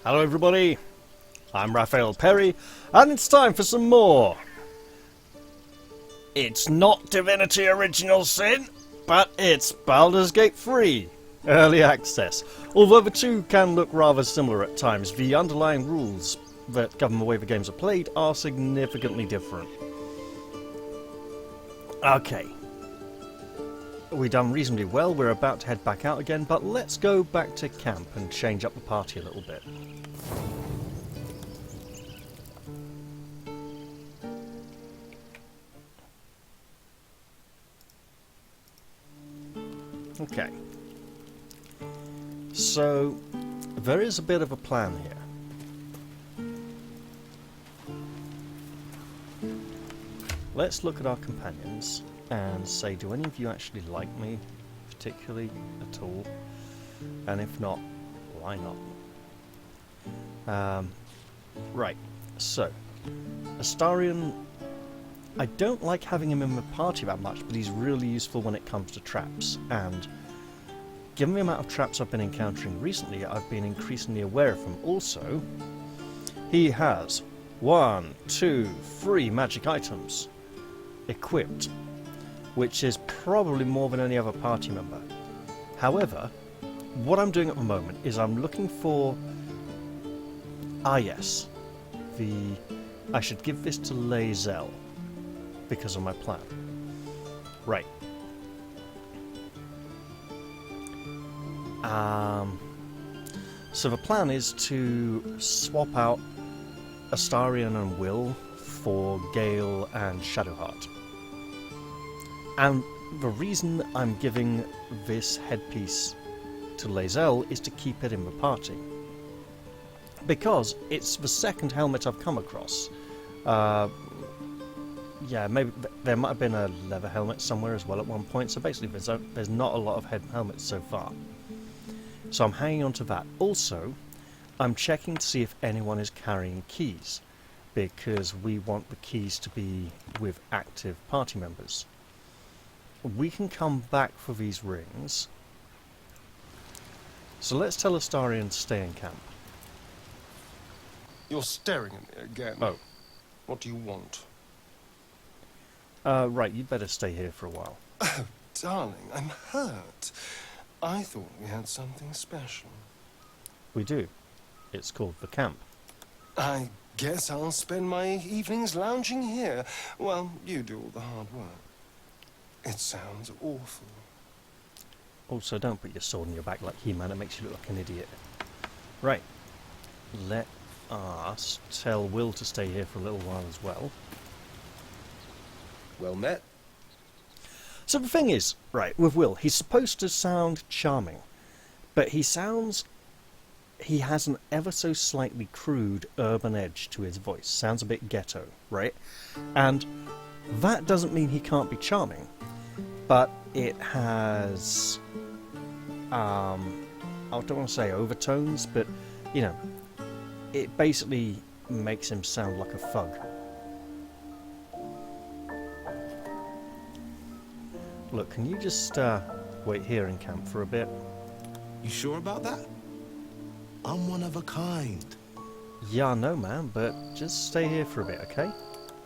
Hello everybody, I'm Raphael Perry, and it's time for some more. It's not Divinity Original Sin, but it's Baldur's Gate 3, Early Access. Although the two can look rather similar at times, the underlying rules that govern the way the games are played are significantly different. Okay. We've done reasonably well, we're about to head back out again, but let's go back to camp and change up the party a little bit. Okay. So, there is a bit of a plan here. Let's look at our companions and say, do any of you actually like me particularly at all? And if not, why not? Right, so Astarion, I don't like having him in the party that much, but he's really useful when it comes to traps, and given the amount of traps I've been encountering recently, I've been increasingly aware of them. Also, he has 1, 2, 3 magic items equipped, which is probably more than any other party member. However, what I'm doing at the moment is I'm looking for... yes. I should give this to Lae'zel because of my plan. Right. So the plan is to swap out Astarion and Will for Gale and Shadowheart. And the reason I'm giving this headpiece to Lae'zel is to keep it in the party. Because it's the second helmet I've come across. Yeah, maybe there might have been a leather helmet somewhere as well at one point. So basically there's not a lot of helmets so far. So I'm hanging on to that. Also, I'm checking to see if anyone is carrying keys, because we want the keys to be with active party members. We can come back for these rings. So let's tell Astarion to stay in camp. You're staring at me again. Oh. What do you want? Right, you'd better stay here for a while. Oh, darling, I'm hurt. I thought we had something special. We do. It's called the camp. I guess I'll spend my evenings lounging here while you do all the hard work. It sounds awful. Also, don't put your sword in your back like He-Man, it makes you look like an idiot. Right. Let us tell Will to stay here for a little while as well. Well met. So the thing is, right, with Will, he's supposed to sound charming, but he has an ever so slightly crude urban edge to his voice. Sounds a bit ghetto, right? And that doesn't mean he can't be charming, but it has, I don't want to say overtones, but, you know, it basically makes him sound like a thug. Look, can you just wait here in camp for a bit? You sure about that? I'm one of a kind. Yeah, I know, man, but just stay here for a bit, okay?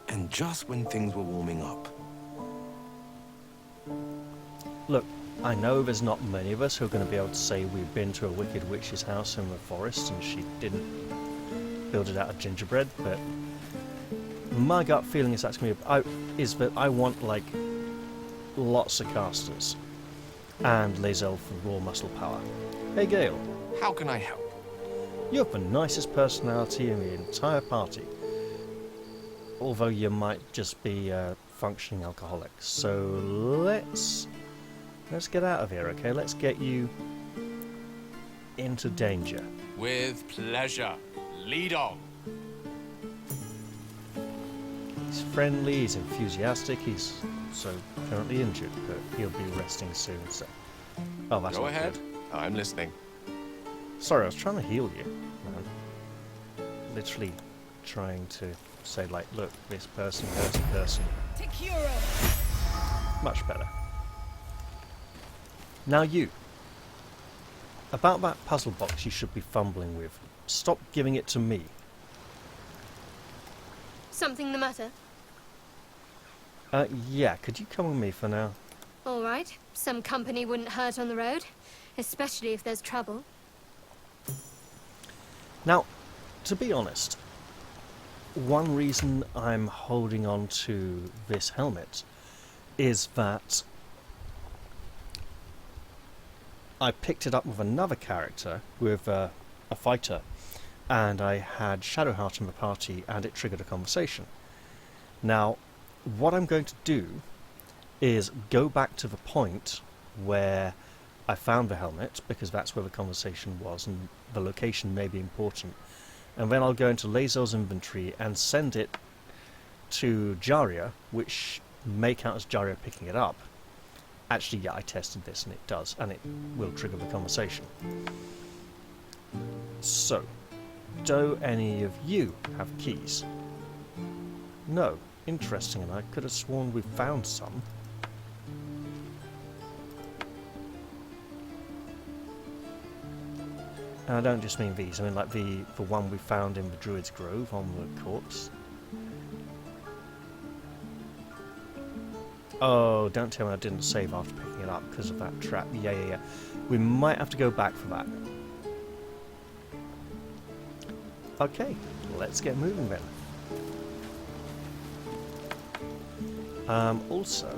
And just when things were warming up. Look, I know there's not many of us who are going to be able to say we've been to a wicked witch's house in the forest and she didn't build it out of gingerbread, but my gut feeling is that's going to be... is that I want, like, lots of casters. And Lae'zel for raw muscle power. Hey, Gale. How can I help? You have the nicest personality in the entire party. Although you might just be a functioning alcoholic. So let's get out of here, okay? Let's get you into danger. With pleasure. Lead on. He's friendly, he's enthusiastic, he's also currently injured, but he'll be resting soon, so... Oh, that's Go not ahead. good. I'm listening. Sorry, I was trying to heal you, man. Literally trying to say, like, look, this person hurts a person. Much better. Now you. about that puzzle box you should be fumbling with. Stop giving it to me. Something the matter? Yeah, could you come with me for now? All right. Some company wouldn't hurt on the road, especially if there's trouble. Now, to be honest, one reason I'm holding on to this helmet is that I picked it up with another character, with a fighter, and I had Shadowheart in the party, and it triggered a conversation. Now, what I'm going to do is go back to the point where I found the helmet, because that's where the conversation was, and the location may be important. And then I'll go into Lazel's inventory and send it to Jaria, which may count as Jaria picking it up. Actually, yeah, I tested this and it does, and it will trigger the conversation. So, do any of you have keys? No. Interesting, and I could have sworn we found some. And I don't just mean these, I mean like the one we found in the Druid's Grove on the corpse. Oh, don't tell me I didn't save after picking it up because of that trap. Yeah. We might have to go back for that. Okay, let's get moving then. Also,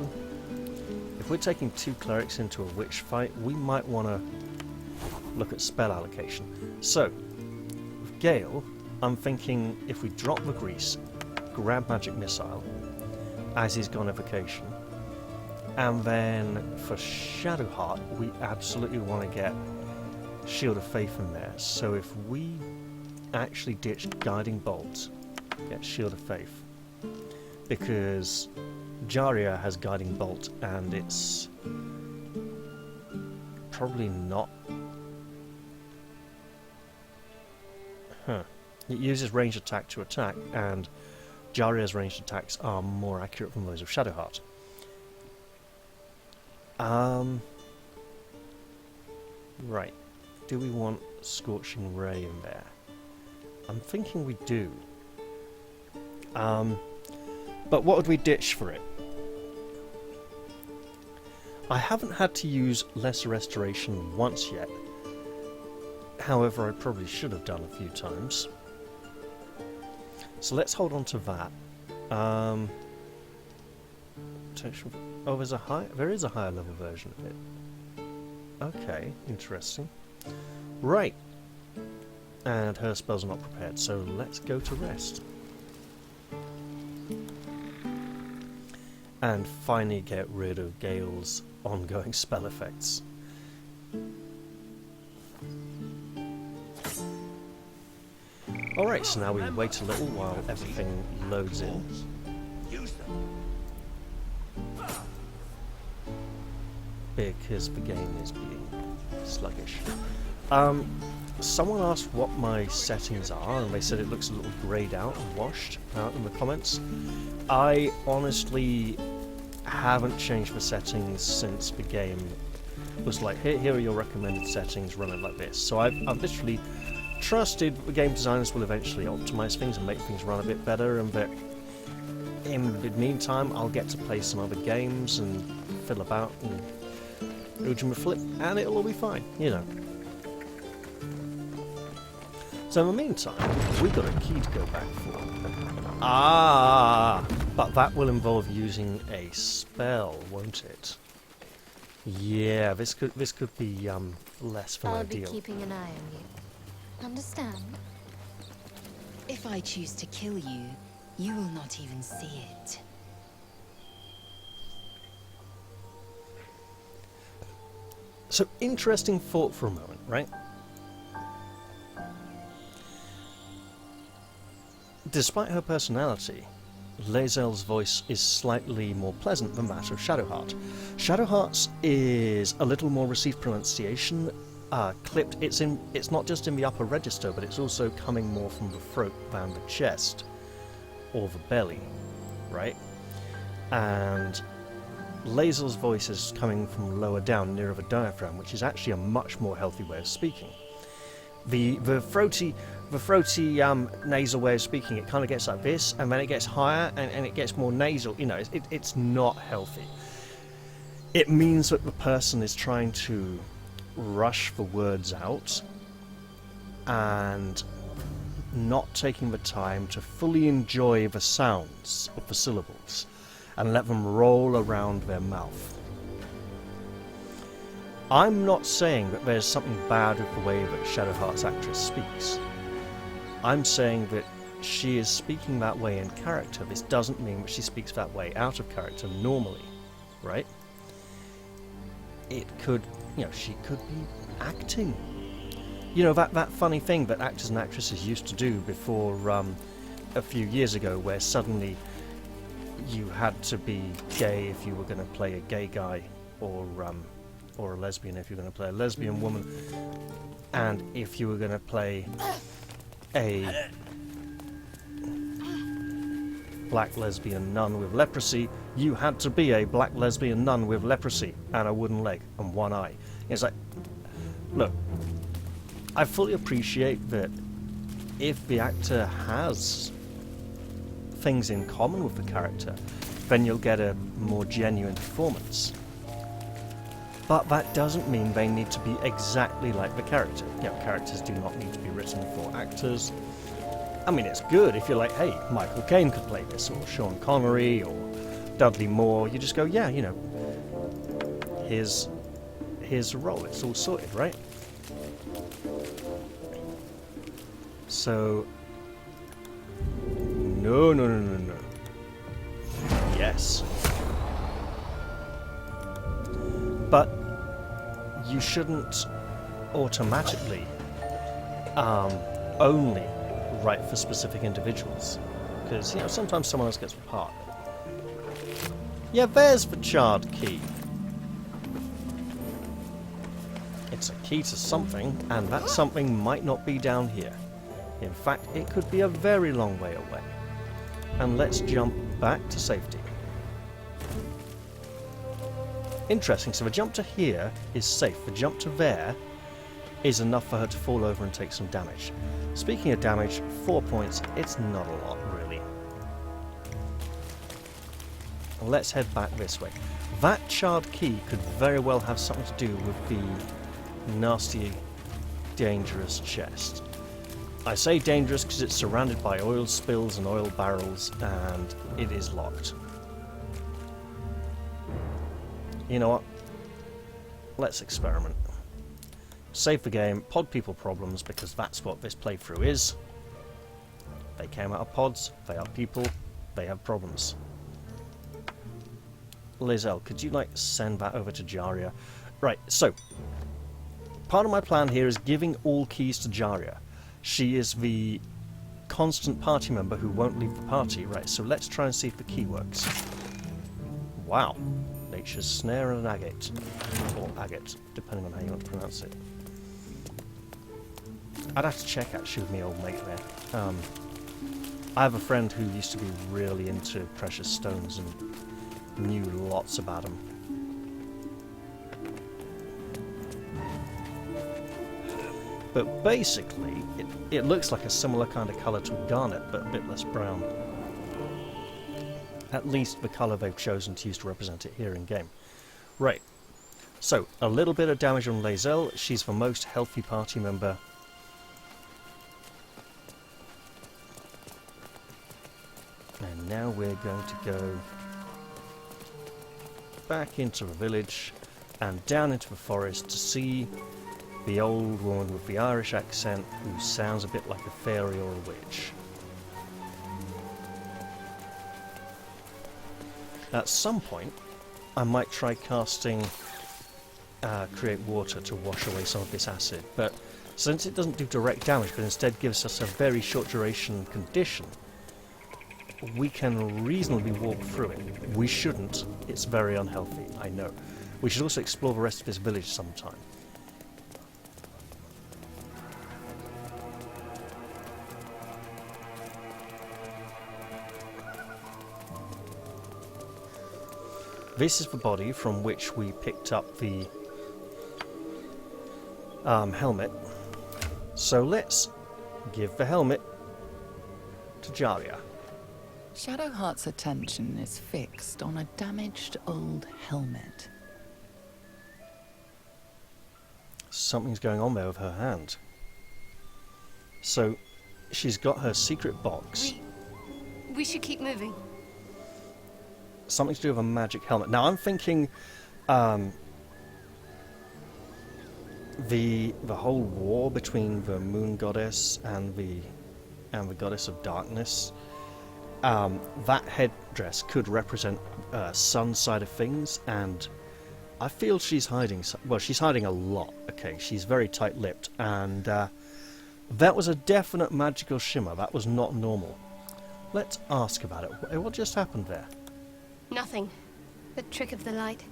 if we're taking 2 clerics into a witch fight, we might want to look at spell allocation. So, with Gale, I'm thinking if we drop the grease, grab magic missile, as he's gone evocation, and then for Shadowheart, we absolutely want to get Shield of Faith in there. So if we actually ditch Guiding Bolt, get Shield of Faith, because Jaria has Guiding Bolt, and it's probably not... It uses ranged attack to attack, and Jaria's ranged attacks are more accurate than those of Shadowheart. Right. Do we want Scorching Ray in there? I'm thinking we do. But what would we ditch for it? I haven't had to use Lesser Restoration once yet. However, I probably should have done a few times. So let's hold on to that. Potential. Oh, there is a higher level version of it. Okay, interesting. Right. And her spells are not prepared, so let's go to rest. And finally get rid of Gale's ongoing spell effects. Alright, so now we wait a little while everything loads in. Because the game is being sluggish. Someone asked what my settings are, and they said it looks a little greyed out and washed out in the comments. I honestly haven't changed the settings since the game was like, here are your recommended settings, run it like this. So I've literally trusted the game designers will eventually optimize things and make things run a bit better, and that in the meantime I'll get to play some other games and fiddle about and ooge and flip, and it'll all be fine, you know. So in the meantime, we've got a key to go back for. But that will involve using a spell, won't it? Yeah, this could be less than I'll ideal. be keeping an eye on you. Understand? If I choose to kill you, you will not even see it. So, interesting thought for a moment, right? Despite her personality, Lae'zel's voice is slightly more pleasant than that of Shadowheart. Shadowheart's is a little more received pronunciation, clipped. It's not just in the upper register, but it's also coming more from the throat than the chest or the belly, right? And Lazel's voice is coming from lower down, nearer the diaphragm, which is actually a much more healthy way of speaking. The throaty nasal way of speaking, it kind of gets like this, and then it gets higher, and it gets more nasal. You know, it's not healthy. It means that the person is trying to rush the words out and not taking the time to fully enjoy the sounds of the syllables and let them roll around their mouth. I'm not saying that there's something bad with the way that Shadowheart's actress speaks. I'm saying that she is speaking that way in character. This doesn't mean that she speaks that way out of character normally, right? It could, you know, she could be acting. You know, that funny thing that actors and actresses used to do before a few years ago, where suddenly you had to be gay if you were going to play a gay guy, or a lesbian if you were going to play a lesbian woman, and if you were going to play a black lesbian nun with leprosy, you had to be a black lesbian nun with leprosy and a wooden leg and one eye. It's like, look, I fully appreciate that if the actor has things in common with the character, then you'll get a more genuine performance. But that doesn't mean they need to be exactly like the character. You know, characters do not need to be written for actors. I mean, it's good if you're like, hey, Michael Caine could play this, or Sean Connery, or Dudley Moore. You just go, yeah, you know, here's the role. It's all sorted, right? So, no. Yes. But you shouldn't automatically only write for specific individuals, because, you know, sometimes someone else gets the part. Yeah, there's the charred key. It's a key to something, and that something might not be down here. In fact, it could be a very long way away. And let's jump back to safety. Interesting, so the jump to here is safe. The jump to there is enough for her to fall over and take some damage. Speaking of damage, 4 points, it's not a lot, really. Let's head back this way. That charred key could very well have something to do with the nasty, dangerous chest. I say dangerous because it's surrounded by oil spills and oil barrels, and it is locked. You know what? Let's experiment. Save the game, pod people problems, because that's what this playthrough is. They came out of pods, they are people, they have problems. Lae'zel, could you, like, send that over to Jaria? Right, so, part of my plan here is giving all keys to Jaria. She is the constant party member who won't leave the party. Right, so let's try and see if the key works. Wow. Nature's snare and an agate. Or agate, depending on how you want to pronounce it. I'd have to check, actually, with my old mate there. I have a friend who used to be really into precious stones and knew lots about them. But basically, it looks like a similar kind of colour to garnet, but a bit less brown. At least the colour they've chosen to use to represent it here in-game. Right, so a little bit of damage on Lae'zel. She's the most healthy party member. And now we're going to go back into the village and down into the forest to see the old woman with the Irish accent who sounds a bit like a fairy or a witch. At some point, I might try casting Create Water to wash away some of this acid, but since it doesn't do direct damage but instead gives us a very short duration condition, we can reasonably walk through it. We shouldn't. It's very unhealthy, I know. We should also explore the rest of this village sometime. This is the body from which we picked up the helmet. So let's give the helmet to Jaria. Shadowheart's attention is fixed on a damaged old helmet. Something's going on there with her hand. So she's got her secret box. We should keep moving. Something to do with a magic helmet. Now I'm thinking the whole war between the moon goddess and the goddess of darkness. That headdress could represent sun's side of things, and I feel she's hiding. Well, she's hiding a lot. Okay, she's very tight-lipped, and that was a definite magical shimmer. That was not normal. Let's ask about it. What just happened there? Nothing. The trick of the light.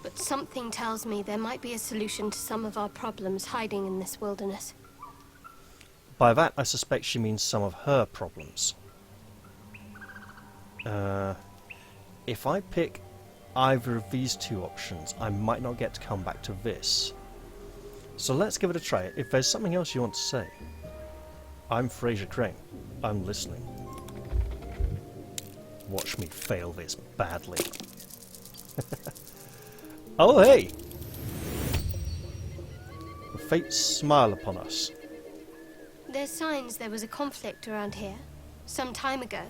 But something tells me there might be a solution to some of our problems hiding in this wilderness. By that, I suspect she means some of her problems. If I pick either of these two options, I might not get to come back to this. So let's give it a try. If there's something else you want to say, I'm Fraser Crane. I'm listening. Watch me fail this badly. Oh, hey! The fates smile upon us. There's signs there was a conflict around here, some time ago,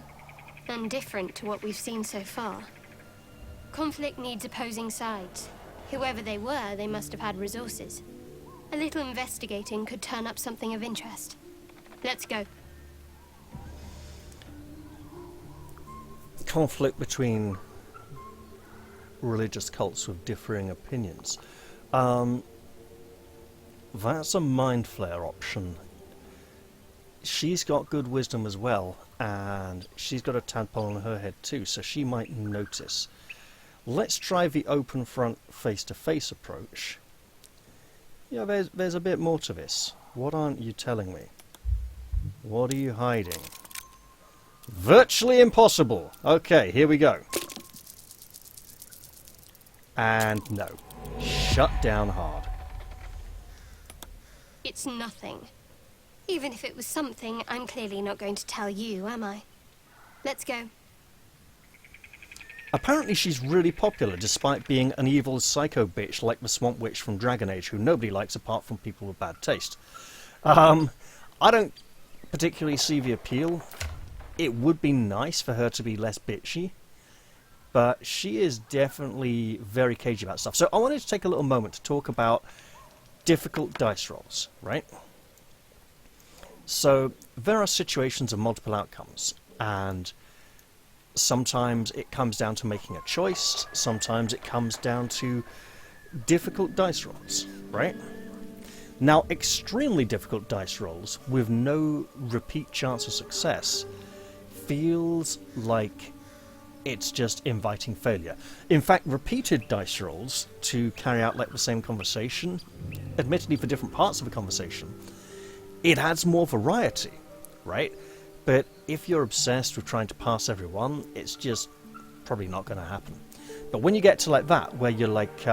and different to what we've seen so far. Conflict needs opposing sides. Whoever they were, they must have had resources. A little investigating could turn up something of interest. Let's go. Conflict between religious cults with differing opinions. That's a mindflayer option. She's got good wisdom as well, and she's got a tadpole on her head too, so she might notice. Let's try the open front face-to-face approach. Yeah, there's a bit more to this. What aren't you telling me? What are you hiding? Virtually impossible! Okay, here we go. And no. Shut down hard. It's nothing. Even if it was something, I'm clearly not going to tell you, am I? Let's go. Apparently she's really popular, despite being an evil psycho bitch like the Swamp Witch from Dragon Age, who nobody likes apart from people with bad taste. I don't particularly see the appeal. It would be nice for her to be less bitchy, but she is definitely very cagey about stuff. So I wanted to take a little moment to talk about difficult dice rolls, right? So there are situations of multiple outcomes, and sometimes it comes down to making a choice, sometimes it comes down to difficult dice rolls, right? Now, extremely difficult dice rolls with no repeat chance of success feels like it's just inviting failure. In fact, repeated dice rolls to carry out like the same conversation, admittedly for different parts of the conversation, it adds more variety, right? But if you're obsessed with trying to pass everyone, it's just probably not going to happen. But when you get to like that, where you're like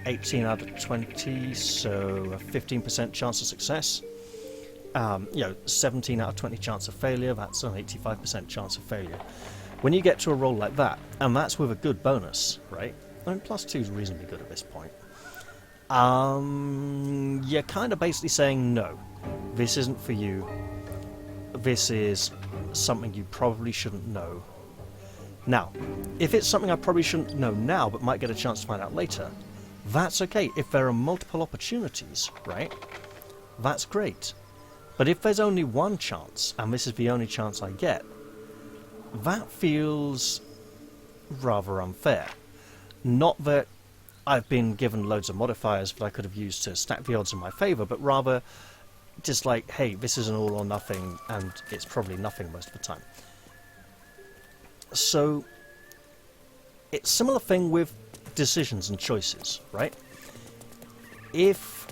18 out of 20, so a 15% chance of success, 17 out of 20 chance of failure, that's an 85% chance of failure. When you get to a roll like that, and that's with a good bonus, right? I mean, +2 is reasonably good at this point. You're kind of basically saying, no, this isn't for you. This is something you probably shouldn't know. Now, if it's something I probably shouldn't know now, but might get a chance to find out later, that's okay. If there are multiple opportunities, right, that's great. But if there's only one chance, and this is the only chance I get, that feels rather unfair. Not that I've been given loads of modifiers that I could have used to stack the odds in my favour, but rather just like, hey, this is an all or nothing, and it's probably nothing most of the time. So, it's a similar thing with decisions and choices, right? If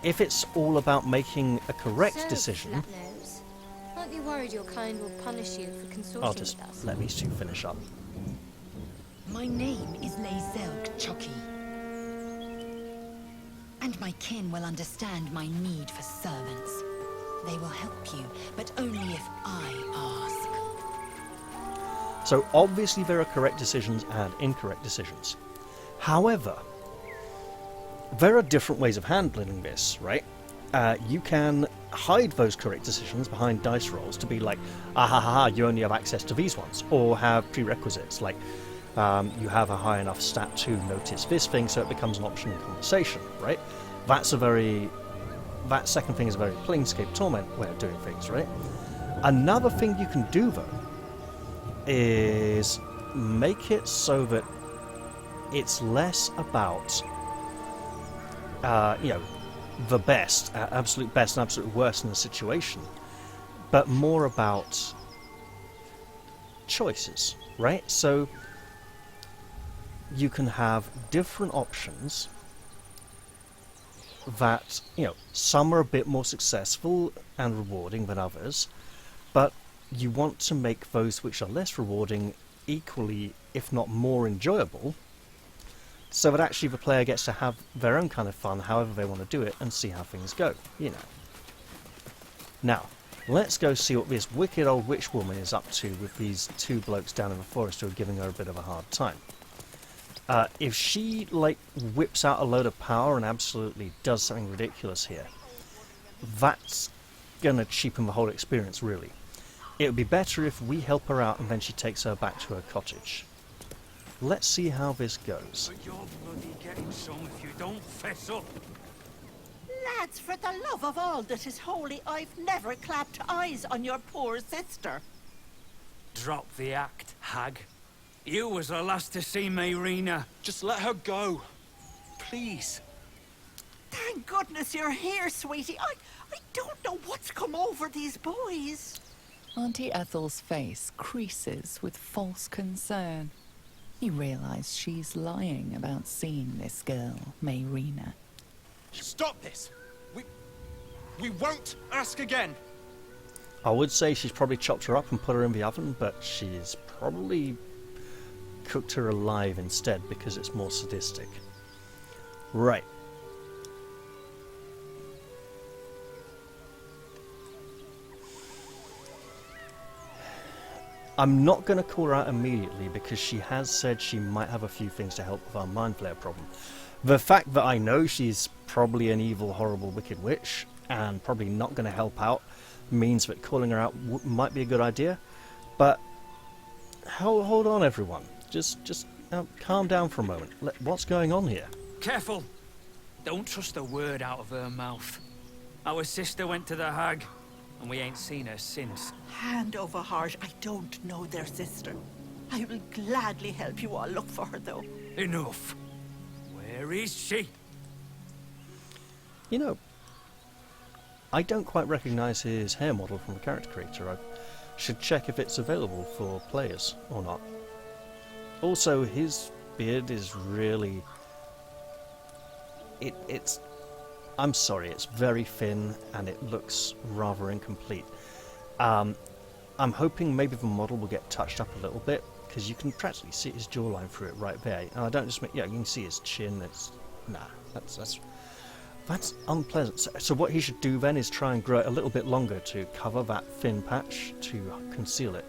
it's all about making a correct decision... Flatnose, aren't you worried your kind will punish you for consorting I'll just with us? let these two finish up. My name is Leiselk Chucky. And my kin will understand my need for servants. They will help you, but only if I ask. So obviously there are correct decisions and incorrect decisions. However, there are different ways of handling this, right? You can hide those correct decisions behind dice rolls to be like, ah ha ha ha, you only have access to these ones, or have prerequisites like you have a high enough stat to notice this thing, so it becomes an option in conversation, right? That second thing is a very Planescape Torment way of doing things, right? Another thing you can do though is make it so that it's less about the best, absolute best and absolute worst in the situation, but more about choices, right? So you can have different options that, some are a bit more successful and rewarding than others, but you want to make those which are less rewarding equally, if not more enjoyable, so that actually the player gets to have their own kind of fun however they want to do it and see how things go, Now, let's go see what this wicked old witch woman is up to with these two blokes down in the forest who are giving her a bit of a hard time. If she, whips out a load of power and absolutely does something ridiculous here, that's gonna cheapen the whole experience, really. It would be better if we help her out and then she takes her back to her cottage. Let's see how this goes. But you're bloody getting some if you don't fess up. Lads, for the love of all that is holy, I've never clapped eyes on your poor sister. Drop the act, hag. You was the last to see Mayrina. Just let her go. Please. Thank goodness you're here, sweetie. I don't know what's come over these boys. Auntie Ethel's face creases with false concern. You realize she's lying about seeing this girl, Mayrina. Stop this! We won't ask again! I would say she's probably chopped her up and put her in the oven, but she's probably cooked her alive instead because it's more sadistic. Right. I'm not going to call her out immediately because she has said she might have a few things to help with our mindflayer problem. The fact that I know she's probably an evil, horrible, wicked witch and probably not going to help out means that calling her out might be a good idea. But hold on, everyone. Just calm down for a moment. What's going on here? Careful! Don't trust a word out of her mouth. Our sister went to the hag, and we ain't seen her since. Hand over heart, I don't know their sister. I will gladly help you all look for her, though. Enough. Where is she? I don't quite recognise his hair model from the character creator. I should check if it's available for players or not. Also, his beard is really... I'm sorry, it's very thin and it looks rather incomplete. I'm hoping maybe the model will get touched up a little bit, because you can practically see his jawline through it right there. And I don't just mean, you can see his chin. That's unpleasant. So what he should do then is try and grow it a little bit longer to cover that thin patch to conceal it.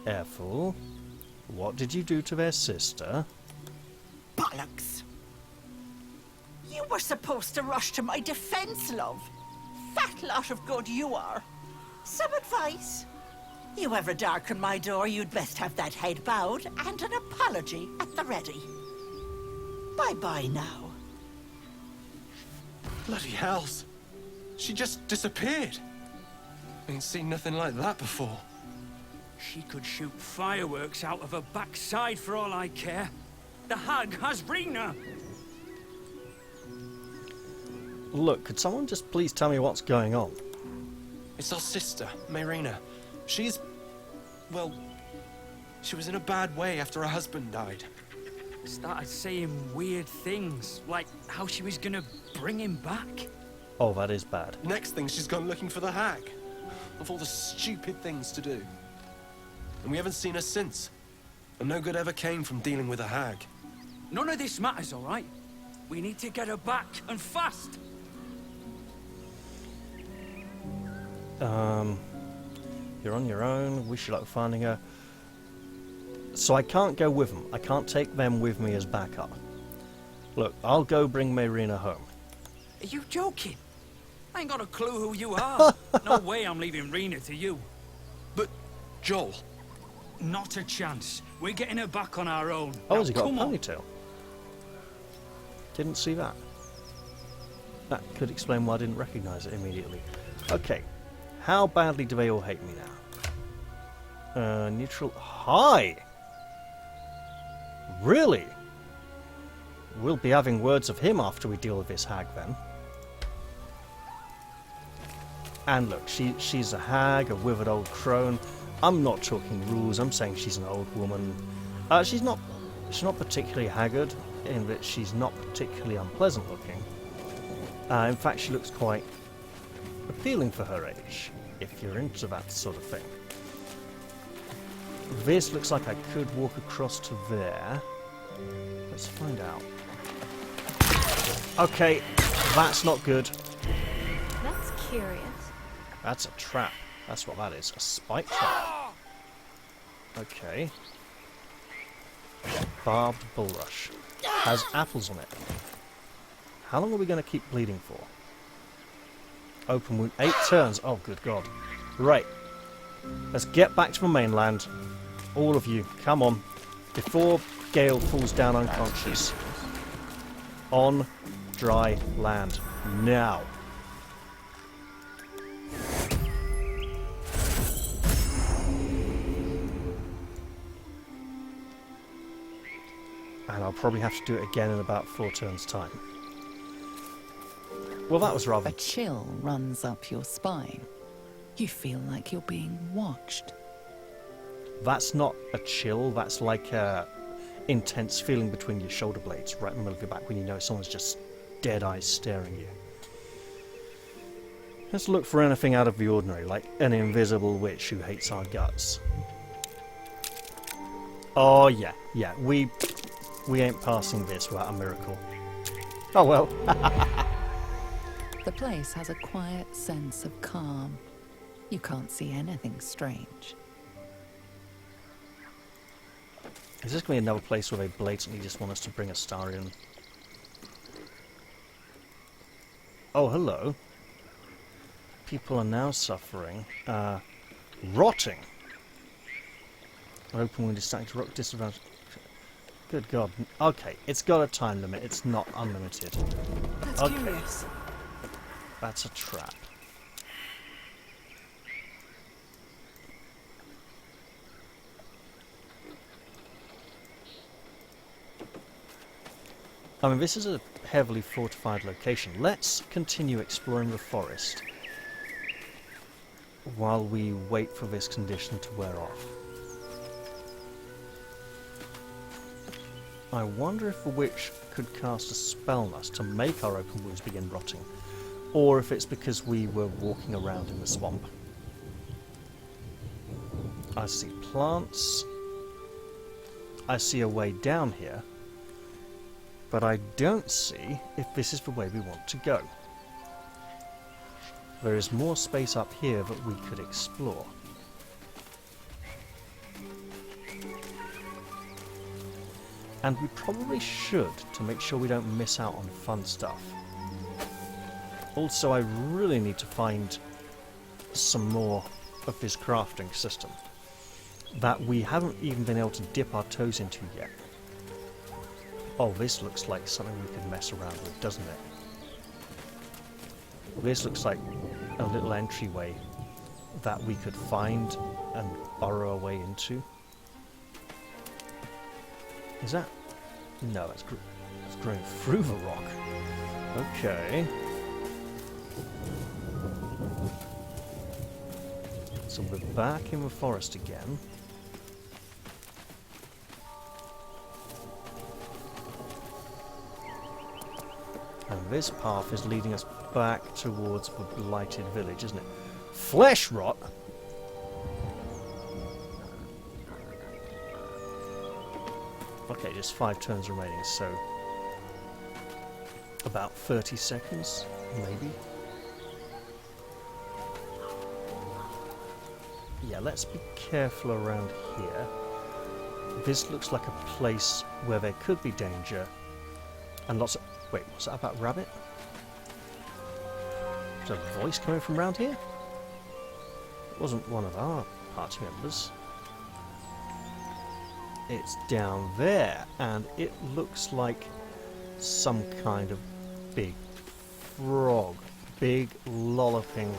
Ethel, what did you do to their sister? Bollocks! You were supposed to rush to my defense, love. Fat lot of good you are. Some advice? You ever darken my door, you'd best have that head bowed and an apology at the ready. Bye-bye now. Bloody hells. She just disappeared. Ain't seen nothing like that before. She could shoot fireworks out of her backside for all I care. The hag has Rena! Look, could someone just please tell me what's going on? It's our sister, Mayrina. She's... well... she was in a bad way after her husband died. Started saying weird things, like how she was gonna bring him back. Oh, that is bad. Next thing, she's gone looking for the hag. of all the stupid things to do. And we haven't seen her since. And no good ever came from dealing with a hag. None of this matters, all right? We need to get her back, and fast! You're on your own. Wish you luck finding her. So I can't go with them. I can't take them with me as backup. Look, I'll go bring Marina home. Are you joking? I ain't got a clue who you are. No way I'm leaving Rena to you. But, Joel... Not a chance. We're getting her back on our own. Oh, Now, has he got a come on. ponytail? Didn't see that. That could explain why I didn't recognise it immediately. Okay. How badly do they all hate me now? Neutral... Hi! Really? We'll be having words of him after we deal with this hag, then. And look, she's a hag, a withered old crone. I'm not talking rules, I'm saying she's an old woman. She's not particularly haggard, in that she's not particularly unpleasant looking. In fact, she looks quite appealing for her age, if you're into that sort of thing. This looks like I could walk across to there. Let's find out. Okay, that's not good. That's curious. That's a trap. That's what that is. A spike trap. Okay. Barbed bulrush. Has apples on it. How long are we going to keep bleeding for? Open wound. 8 turns. Oh, good God. Right. Let's get back to the mainland. All of you, come on. Before Gale falls down unconscious. On dry land. Now. And I'll probably have to do it again in about 4 turns' time. Well, that was rather... A chill runs up your spine. You feel like you're being watched. That's not a chill, that's like a intense feeling between your shoulder blades, right in the middle of your back, when you know someone's just dead eyes staring at you. Let's look for anything out of the ordinary, like an invisible witch who hates our guts. Oh yeah, we ain't passing this without a miracle. Oh well. The place has a quiet sense of calm. You can't see anything strange. Is this going to be another place where they blatantly just want us to bring Astarion? Oh, hello. People are now suffering. Rotting. Open wound is starting to rock disadvantage. Good God. Okay, it's got a time limit. It's not unlimited. That's okay. curious. That's a trap. I mean, this is a heavily fortified location. Let's continue exploring the forest while we wait for this condition to wear off. I wonder if the witch could cast a spell on us to make our open wounds begin rotting, or if it's because we were walking around in the swamp. I see plants. I see a way down here. But I don't see if this is the way we want to go. There is more space up here that we could explore. And we probably should, to make sure we don't miss out on fun stuff. Also, I really need to find some more of this crafting system that we haven't even been able to dip our toes into yet. Oh, this looks like something we could mess around with, doesn't it? This looks like a little entryway that we could find and burrow our way into. Is that... No, that's growing through the rock. Okay. So we're back in the forest again. And this path is leading us back towards the blighted village, isn't it? Flesh rot? Okay, just 5 turns remaining, so about 30 seconds, maybe. Yeah, let's be careful around here. This looks like a place where there could be danger. And lots of... Wait, what's that about rabbit? Is there a voice coming from around here? It wasn't one of our party members. It's down there, and it looks like some kind of big frog. Big, lolloping,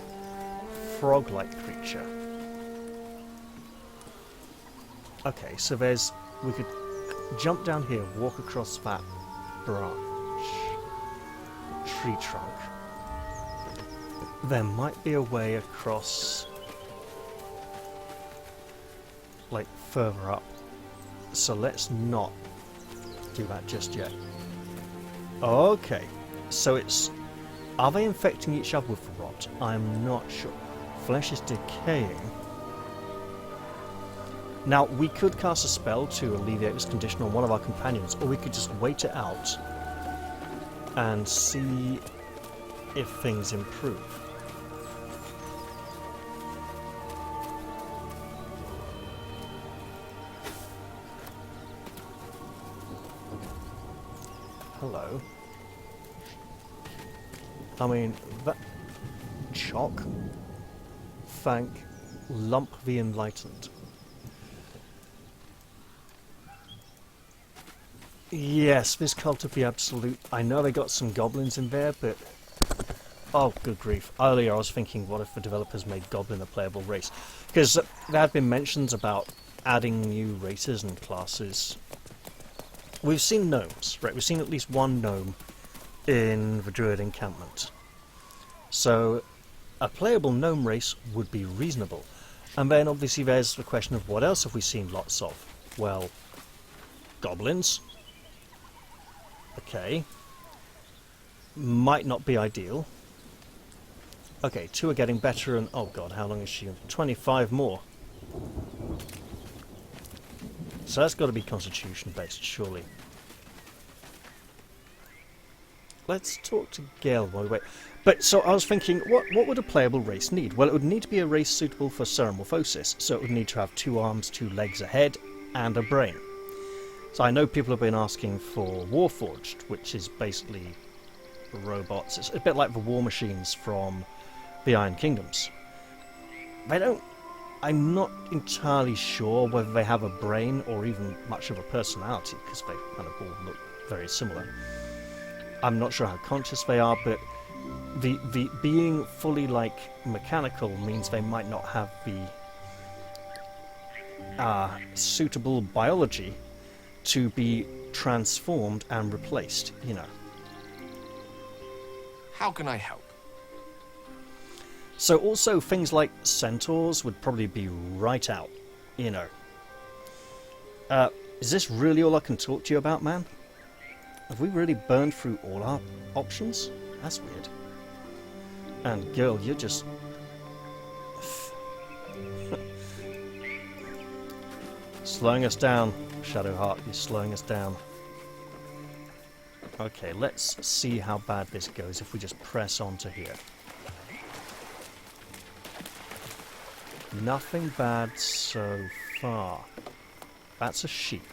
frog-like creature. Okay, so there's... We could jump down here, walk across that branch. Tree trunk. There might be a way across... like, further up. So let's not do that just yet. Okay, so it's... Are they infecting each other with rot? I'm not sure. Flesh is decaying. Now, we could cast a spell to alleviate this condition on one of our companions, or we could just wait it out and see if things improve. Hello. I mean, that... Chalk? Thank Lump the Enlightened. Yes, this Cult of the Absolute. I know they got some goblins in there, but... Oh, good grief. Earlier I was thinking, what if the developers made Goblin a playable race? Because there have been mentions about adding new races and classes. We've seen gnomes, right? We've seen at least one gnome in the Druid encampment. So, a playable gnome race would be reasonable. And then obviously there's the question of what else have we seen lots of? Well, goblins. Okay. Might not be ideal. Okay, 2 are getting better and... Oh god, how long is she? 25 more. So that's got to be constitution based, surely. Let's talk to Gale while we wait. But, so I was thinking, what would a playable race need? Well, it would need to be a race suitable for Ceramorphosis, so it would need to have 2 arms, 2 legs, a head, and a brain. So I know people have been asking for Warforged, which is basically robots. It's a bit like the war machines from the Iron Kingdoms. They don't... I'm not entirely sure whether they have a brain or even much of a personality, because they kind of all look very similar. I'm not sure how conscious they are, but the being fully, like, mechanical means they might not have the suitable biology to be transformed and replaced, you know. How can I help? So also things like centaurs would probably be right out, you know. Is this really all I can talk to you about, man? Have we really burned through all our options? That's weird. And girl, you're just... slowing us down, Shadowheart, you're slowing us down. Okay, let's see how bad this goes if we just press on to here. Nothing bad so far. That's a sheep.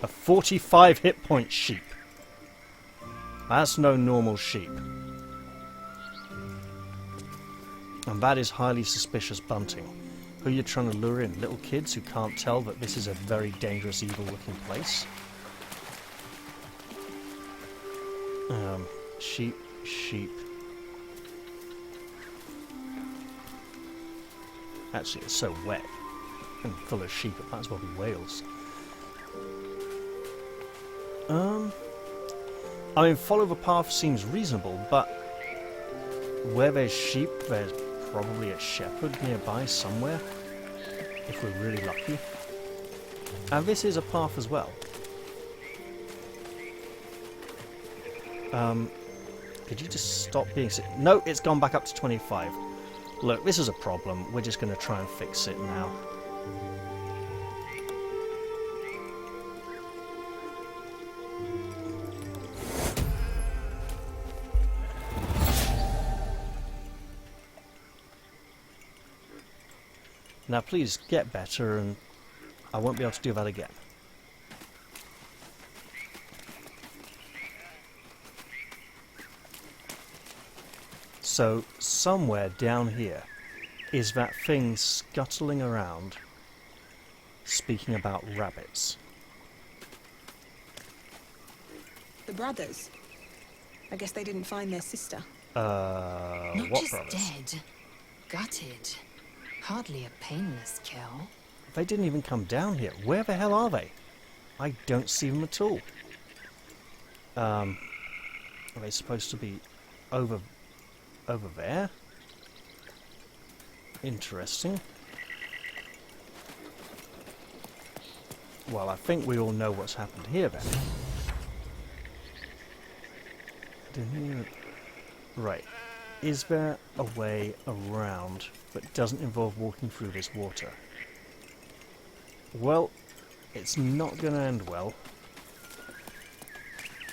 A 45 hit point sheep. That's no normal sheep. And that is highly suspicious bunting. Who are you trying to lure in? Little kids who can't tell that this is a very dangerous, evil-looking place? Sheep, sheep. Actually, it's so wet and full of sheep, it might as well be whales. I mean, follow the path seems reasonable, but where there's sheep, there's probably a shepherd nearby somewhere, if we're really lucky. And this is a path as well. Could you just stop being sick? No, it's gone back up to 25. Look, this is a problem. We're just going to try and fix it now. Now please get better and I won't be able to do that again. So somewhere down here is that thing scuttling around speaking about rabbits. The brothers. I guess they didn't find their sister. Not what just brothers? dead, gutted. Hardly a painless kill. They didn't even come down here. Where the hell are they? I don't see them at all. Are they supposed to be over there? Interesting. Well, I think we all know what's happened here then. Right. Is there a way around that doesn't involve walking through this water? Well, it's not going to end well.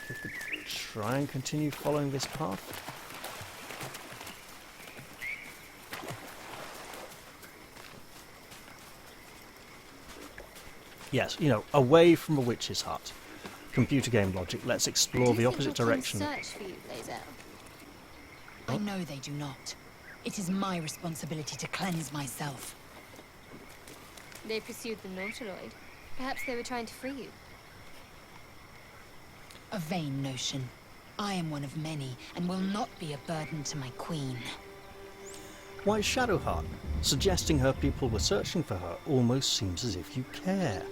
We could try and continue following this path. Yes, you know, away from the witch's hut. Computer game logic, let's explore the opposite direction. Search for you, Lae'zel? I know they do not. It is my responsibility to cleanse myself. They pursued the Nautiloid. Perhaps they were trying to free you. A vain notion. I am one of many, and will not be a burden to my queen. Why, Shadowheart? Suggesting her people were searching for her almost seems as if you care.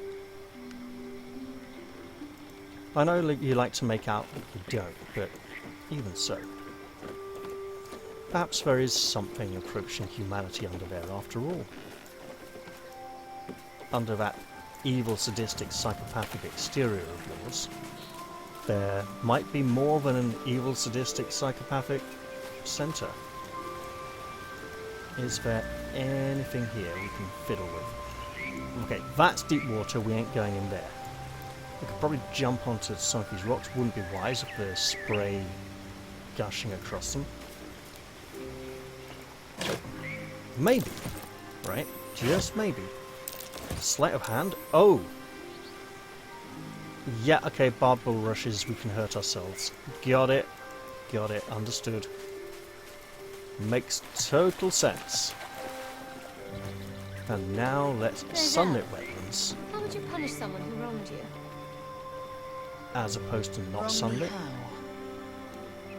I know you like to make out that you don't, but even so. Perhaps there is something approaching humanity under there after all. Under that evil, sadistic, psychopathic exterior of yours, there might be more than an evil, sadistic, psychopathic centre. Is there anything here we can fiddle with? Okay, that's deep water, we ain't going in there. We could probably jump onto some of these rocks, wouldn't be wise if there's spray gushing across them. Maybe, right? Just maybe. Sleight of hand? Oh! Yeah, okay, barbed bull rushes, we can hurt ourselves. Got it. Got it, understood. Makes total sense. And now let's sunlit wetlands. How would you punish someone who wronged you? As opposed to not Wrongly sunlit.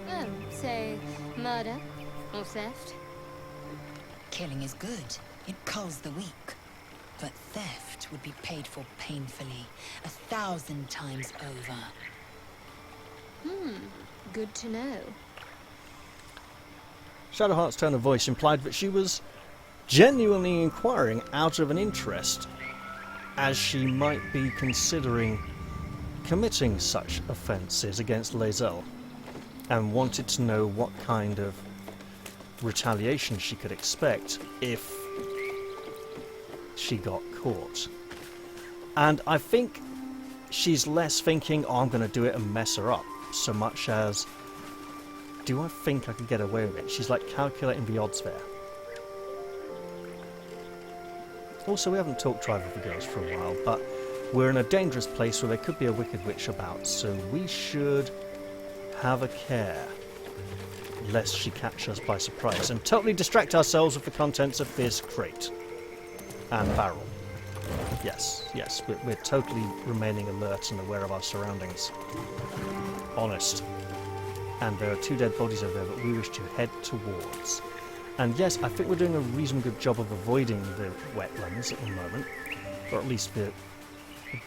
how? Oh, say, murder or theft? Killing is good. It culls the weak. But theft would be paid for painfully, 1,000 times over. Good to know. Shadowheart's tone of voice implied that she was genuinely inquiring out of an interest, as she might be considering committing such offences against Lae'zel, and wanted to know what kind of retaliation she could expect if she got caught. And I think she's less thinking, oh, I'm going to do it and mess her up, so much as, do I think I can get away with it? She's like calculating the odds there. Also, we haven't talked to either of the girls for a while, but we're in a dangerous place where there could be a wicked witch about, so we should have a care, lest she catch us by surprise, and totally distract ourselves with the contents of this crate and barrel. Yes, yes, we're totally remaining alert and aware of our surroundings. Honest. And there are 2 dead bodies over there that we wish to head towards. And yes, I think we're doing a reasonably good job of avoiding the wetlands at the moment, or at least the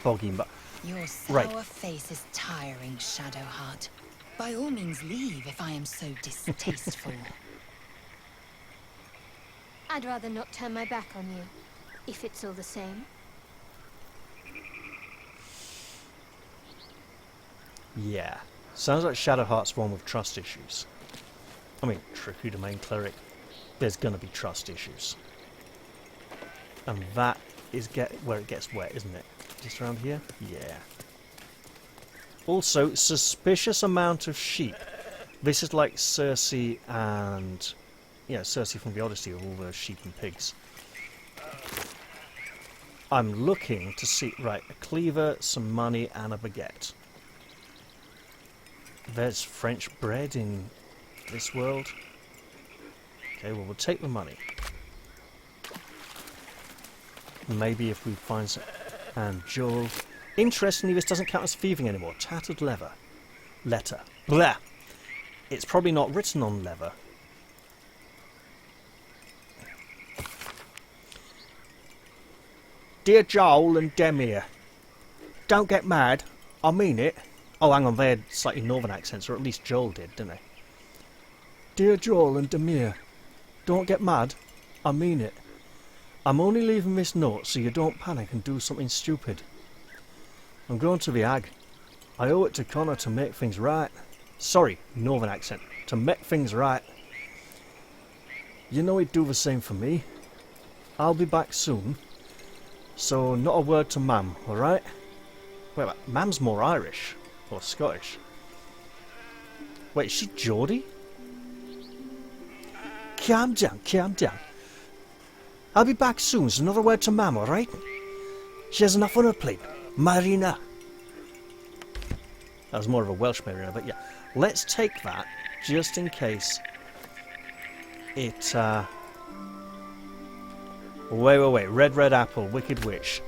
boggy. But Your sour face is tiring, Shadowheart. By all means leave if I am so distasteful. I'd rather not turn my back on you, if it's all the same. yeah, sounds like Shadowheart's one with trust issues. I mean, tricky domain cleric. there's going to be trust issues. And that is where it gets wet, isn't it? Just around here? Yeah. Also, suspicious amount of sheep. This is like Cersei and... yeah, Cersei from the Odyssey with all those sheep and pigs. I'm looking to see... right, a cleaver, some money, and a baguette. There's French bread in this world. Okay, well, we'll take the money. Maybe if we find some... and Joel... Interestingly, this doesn't count as thieving anymore. Tattered leather. Letter. Blah! It's probably not written on leather. Dear Joel and Demir, don't get mad. I mean it. Oh, hang on, they had slightly northern accents, or at least Joel did, didn't they? Dear Joel and Demir, don't get mad. I mean it. I'm only leaving this note so you don't panic and do something stupid. I'm going to the Ag. I owe it to Connor to make things right. Sorry, northern accent. To make things right. You know he'd do the same for me. I'll be back soon. So, not a word to Mam, alright? Wait, Mam's more Irish. Or Scottish. Wait, is she Geordie? Calm down, calm down. I'll be back soon, so not a word to Mam, alright? She has enough on her plate. Marina. That was more of a Welsh Marina, but yeah. Let's take that, just in case it, Wait. Red apple, wicked witch.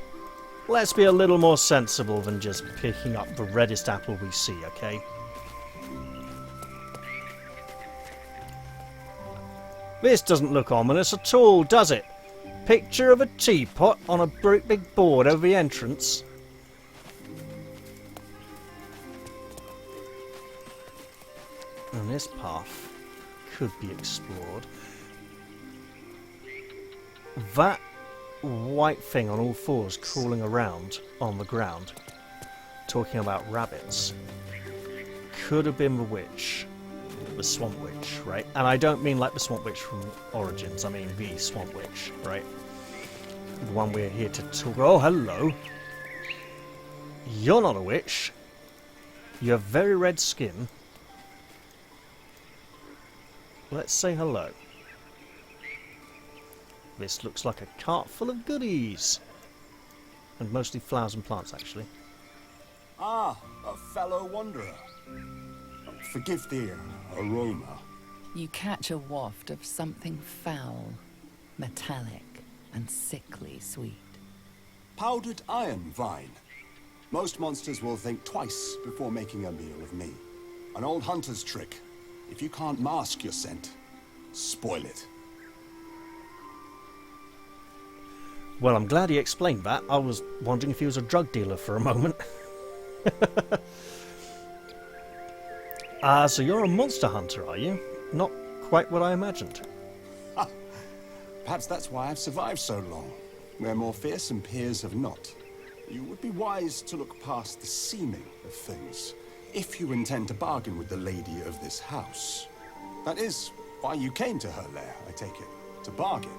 Let's be a little more sensible than just picking up the reddest apple we see, okay? This doesn't look ominous at all, does it? Picture of a teapot on a great big board over the entrance. And this path could be explored. That white thing on all fours crawling around on the ground, talking about rabbits, could have been the witch. The Swamp Witch, right? And I don't mean like the Swamp Witch from Origins, I mean the Swamp Witch, right? The one we're here to talk... Oh, hello! You're not a witch. You have very red skin. Let's say hello. This looks like a cart full of goodies. And mostly flowers and plants, actually. Ah, a fellow wanderer. Forgive the aroma. You catch a waft of something foul, metallic, and sickly sweet. Powdered iron vine. Most monsters will think twice before making a meal of me. An old hunter's trick. If you can't mask your scent, spoil it. Well, I'm glad he explained that. I was wondering if he was a drug dealer for a moment. So you're a monster hunter, are you? Not quite what I imagined. Perhaps that's why I've survived so long, where more fearsome peers have not. You would be wise to look past the seeming of things, if you intend to bargain with the lady of this house. That is why you came to her lair, I take it, to bargain.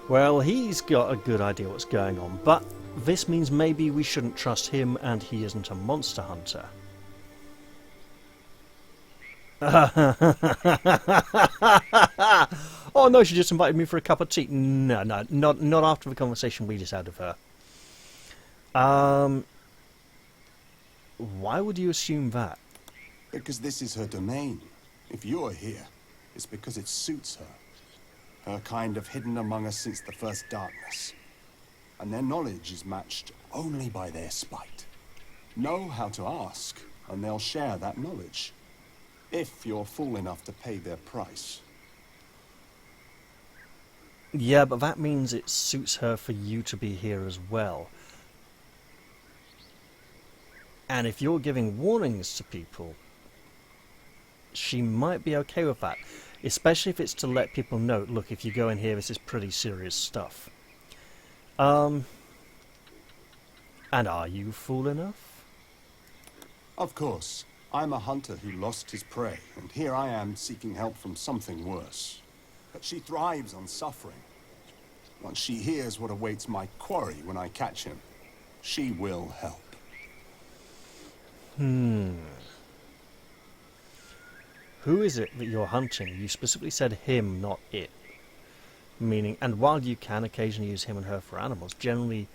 Well, he's got a good idea what's going on, but this means maybe we shouldn't trust him and he isn't a monster hunter. Oh no, she just invited me for a cup of tea. No, not after the conversation we just had with her. Why would you assume that? Because this is her domain. If you're here, it's because it suits her. Her kind have hidden among us since the first darkness. And their knowledge is matched only by their spite. Know how to ask, and they'll share that knowledge. If you're fool enough to pay their price. Yeah, but that means it suits her for you to be here as well. And if you're giving warnings to people, she might be okay with that. Especially if it's to let people know, look, if you go in here, this is pretty serious stuff. And are you fool enough? Of course. I'm a hunter who lost his prey, and here I am seeking help from something worse. But she thrives on suffering. Once she hears what awaits my quarry when I catch him, she will help. Who is it that you're hunting? You specifically said him, not it. Meaning, and while you can occasionally use him and her for animals, generally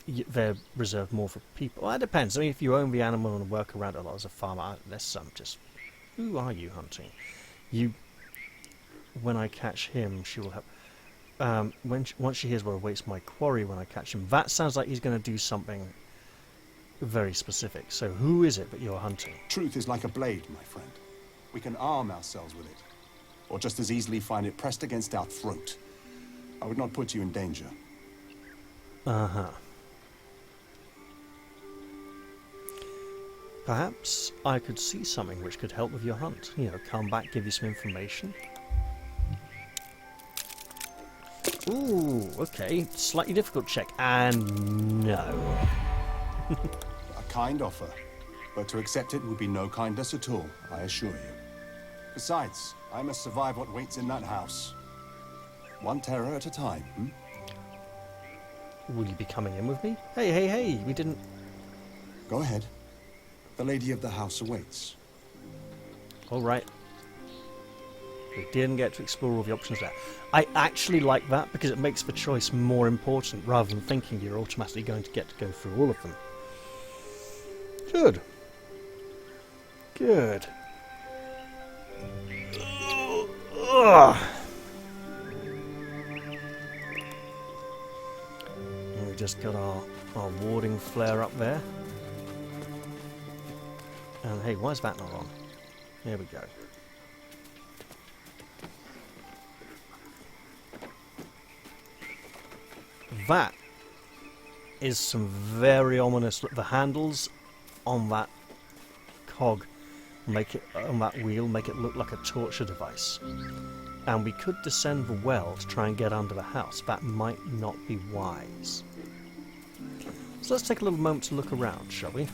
they're reserved more for people. Well, it depends. I mean, if you own the animal and work around it a lot as a farmer, there's some just... Who are you hunting? You... When I catch him, she will help. Once she hears what awaits my quarry when I catch him, that sounds like he's going to do something very specific. So who is it that you're hunting? Truth is like a blade, my friend. We can arm ourselves with it, or just as easily find it pressed against our throat. I would not put you in danger. Uh-huh. Perhaps I could see something which could help with your hunt. You know, come back, give you some information. Ooh, okay. Slightly difficult check. And no. A kind offer, but to accept it would be no kindness at all, I assure you. Besides, I must survive what waits in that house. One terror at a time, Will you be coming in with me? Hey, hey, hey, we didn't... Go ahead. The lady of the house awaits. All right. We didn't get to explore all the options there. I actually like that because it makes the choice more important rather than thinking you're automatically going to get to go through all of them. Good. Good. Ugh. We've just got our warding flare up there. And hey, why is that not on? There we go. That is some very ominous. The handles on that cog make it on that wheel make it look like a torture device. And we could descend the well to try and get under the house. That might not be wise. So let's take a little moment to look around, shall we?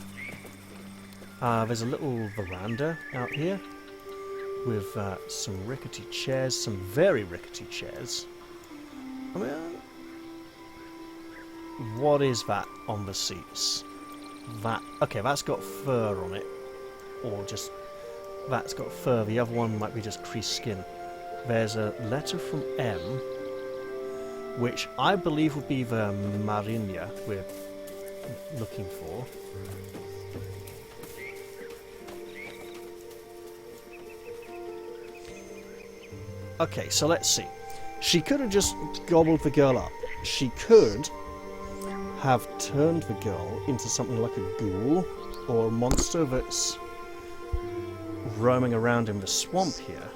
There's a little veranda out here with some rickety chairs, some very rickety chairs. I mean, what is that on the seats? That, okay, that's got fur on it, or just, that's got fur. The other one might be just creased skin. There's a letter from M, which I believe would be the Marinia we're looking for. Okay, so let's see. She could have just gobbled the girl up. She could have turned the girl into something like a ghoul or a monster that's roaming around in the swamp here.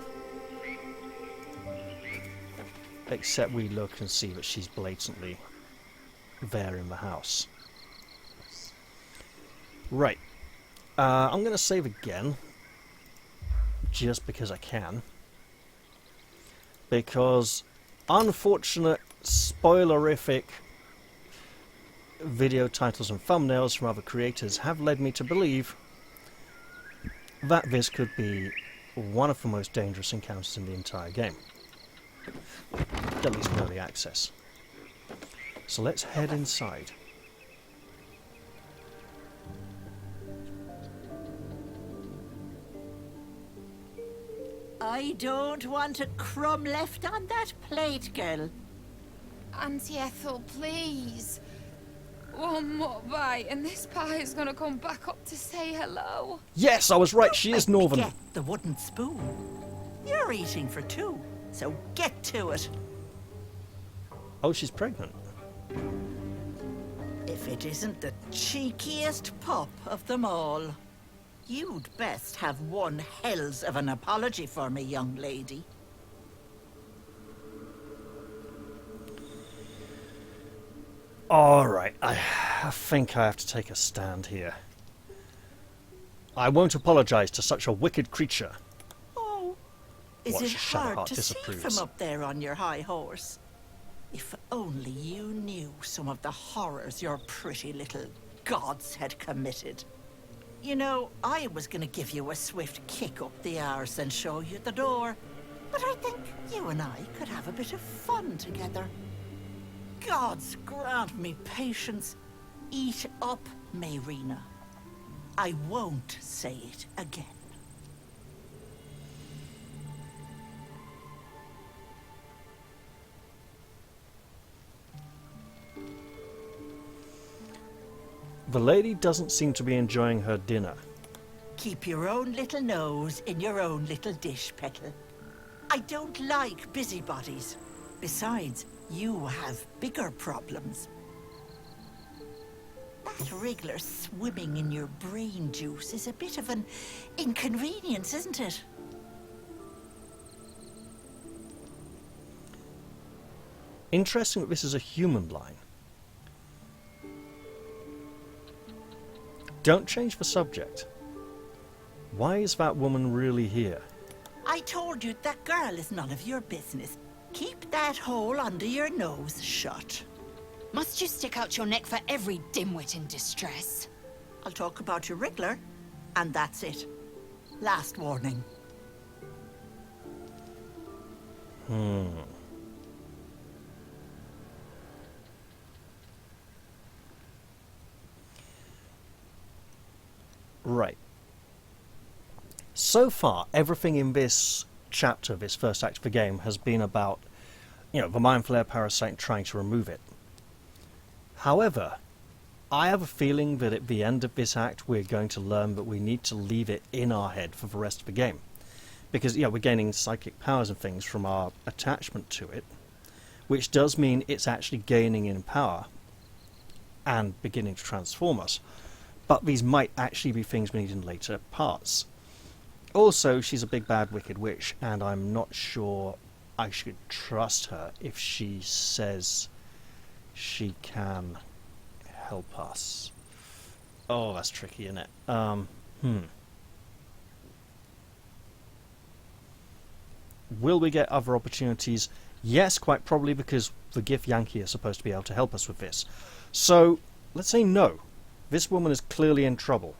Except we look and see that she's blatantly there in the house. Right. I'm going to save again. Just because I can. Because unfortunate, spoilerific video titles and thumbnails from other creators have led me to believe that this could be one of the most dangerous encounters in the entire game. At least in early access. So let's head inside. I don't want a crumb left on that plate, girl. Auntie Ethel, please. One more bite and this pie is gonna come back up to say hello. Yes, I was right, she is northern. Get the wooden spoon. You're eating for two, so get to it. Oh, she's pregnant. If it isn't the cheekiest pup of them all. You'd best have one hells of an apology for me, young lady. Alright, I think I have to take a stand here. I won't apologise to such a wicked creature. Oh, is Watch it hard Shadowheart to see disapproves. from up there on your high horse? If only you knew some of the horrors your pretty little gods had committed. You know, I was gonna give you a swift kick up the arse and show you the door. But I think you and I could have a bit of fun together. Gods grant me patience. Eat up, Mayrina. I won't say it again. The lady doesn't seem to be enjoying her dinner. Keep your own little nose in your own little dish, Petal. I don't like busybodies. Besides, you have bigger problems. That wriggler swimming in your brain juice is a bit of an inconvenience, isn't it? Interesting that this is a human line. Don't change the subject. Why is that woman really here? I told you that girl is none of your business. Keep that hole under your nose shut. Must you stick out your neck for every dimwit in distress? I'll talk about your wriggler, and that's it. Last warning. Right. So far, everything in this chapter, this first act of the game, has been about, the mindflayer parasite and trying to remove it. However, I have a feeling that at the end of this act, we're going to learn that we need to leave it in our head for the rest of the game. Because, we're gaining psychic powers and things from our attachment to it, which does mean it's actually gaining in power and beginning to transform us. But these might actually be things we need in later parts. Also, she's a big bad wicked witch, and I'm not sure I should trust her if she says she can help us. Oh, that's tricky, isn't it? Will we get other opportunities? Yes, quite probably, because the Githyanki are supposed to be able to help us with this. So, let's say no. This woman is clearly in trouble.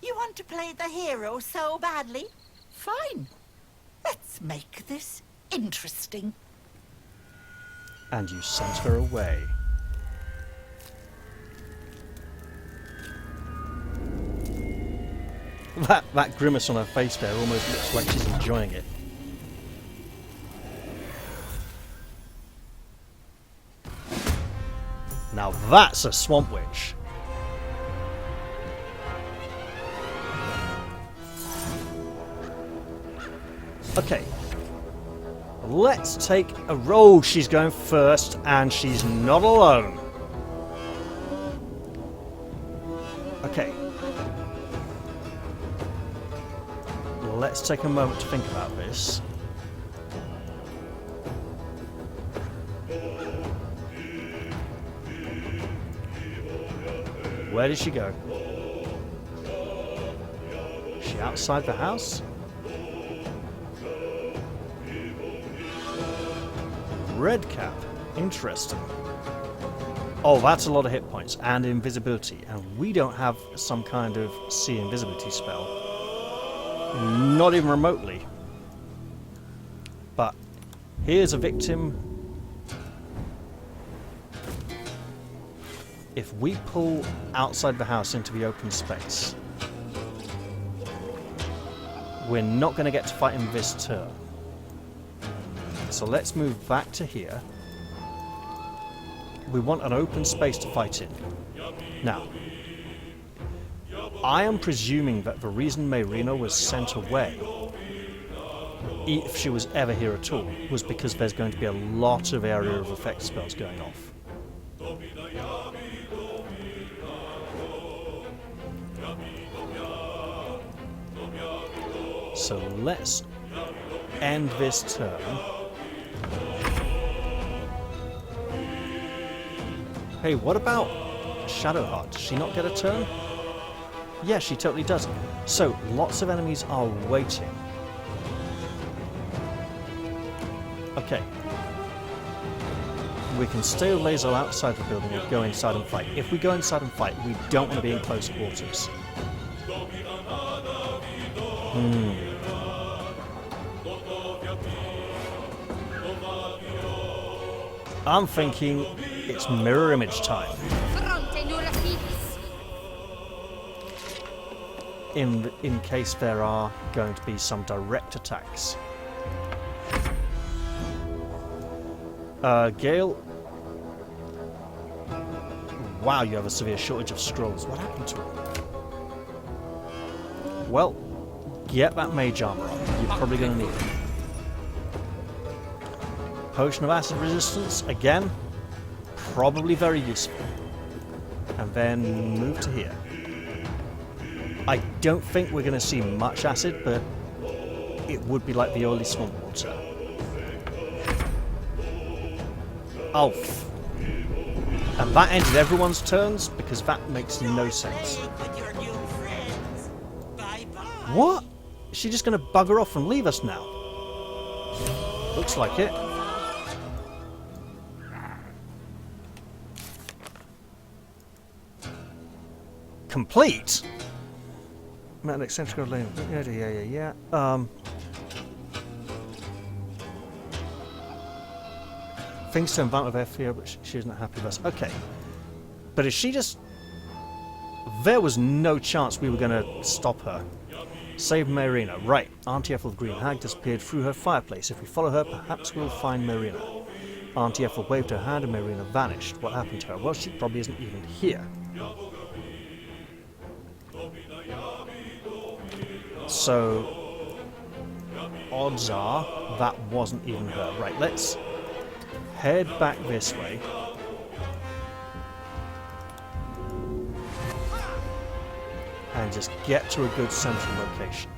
You want to play the hero so badly? Fine. Let's make this interesting. And you sent her away. That grimace on her face there almost looks like she's enjoying it. Now that's a swamp witch. Okay. Let's take a roll. She's going first, and she's not alone. Okay. Let's take a moment to think about this. Where did she go? Is she outside the house? Red cap. Interesting. Oh, that's a lot of hit points and invisibility, and we don't have some kind of see invisibility spell. Not even remotely. But here's a victim. If we pull outside the house into the open space, we're not going to get to fight him this turn. So let's move back to here. We want an open space to fight in. Now, I am presuming that the reason Mayrina was sent away, if she was ever here at all, was because there's going to be a lot of area of effect spells going off. So let's end this turn. Hey, what about Shadowheart? Does she not get a turn? Yeah, she totally does. So, lots of enemies are waiting. Okay. We can stay with laser outside the building or go inside and fight. If we go inside and fight, we don't want to be in close quarters. I'm thinking it's mirror image time. In case there are going to be some direct attacks. Gale. Wow, you have a severe shortage of scrolls. What happened to them? Well, get that mage armor on. You're probably going to need it. Potion of acid resistance, again, probably very useful. And then move to here. I don't think we're going to see much acid, but it would be like the oily swamp water. Oh. And that ended everyone's turns, because that makes no sense. What? Is she just going to bugger off and leave us now? Looks like it. Complete? Metal eccentric lane. Yeah. Things turn violent with fear, but she isn't happy with us. Okay. But is she just... There was no chance we were going to stop her. Save Marina. Right. Auntie Ethel the Green Hag disappeared through her fireplace. If we follow her, perhaps we'll find Marina. Auntie Ethel waved her hand and Marina vanished. What happened to her? Well, she probably isn't even here. So, odds are that wasn't even her. Right, let's head back this way. And just get to a good central location.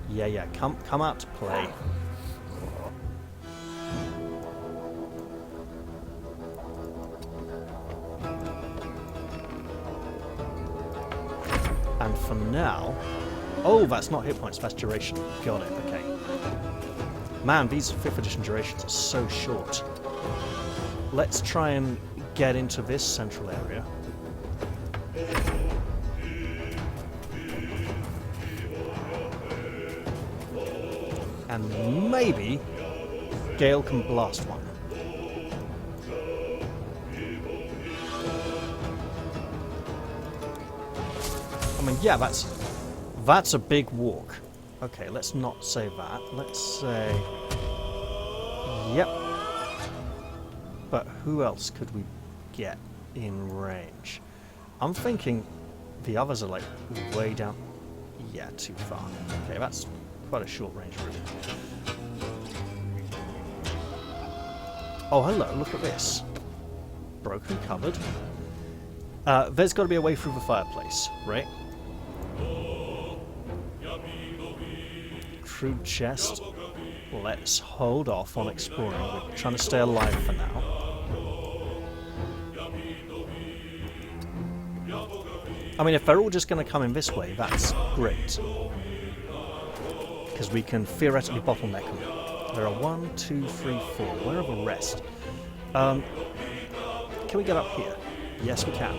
Yeah, come out to play. And for now... Oh, that's not hit points, that's duration. Got it, okay. Man, these 5th edition durations are so short. Let's try and get into this central area. And maybe Gale can blast one. I mean, yeah, that's a big walk. Okay, let's not say that. Let's say... Yep. But who else could we get in range? I'm thinking the others are like way down... Yeah, too far. Okay, that's quite a short range route. Oh, hello, look at this. Broken cupboard. There's got to be a way through the fireplace, right? Crude chest. Let's hold off on exploring. We're trying to stay alive for now. I mean, if they're all just going to come in this way, that's great. Because we can theoretically bottleneck them. There are 1, 2, 3, 4. Where are the rest? Can we get up here? Yes, we can.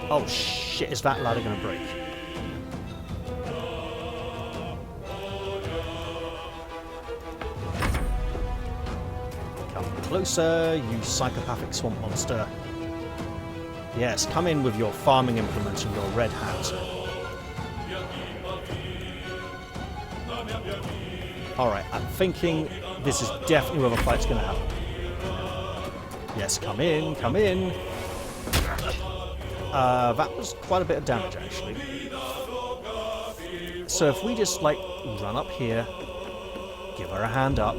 Oh shit, is that ladder going to break? Come closer, you psychopathic swamp monster. Yes, come in with your farming implements and your red hat. Alright, I'm thinking this is definitely where the fight's going to happen. Yes, come in, come in. That was quite a bit of damage, actually. So if we just, like, run up here, give her a hand up.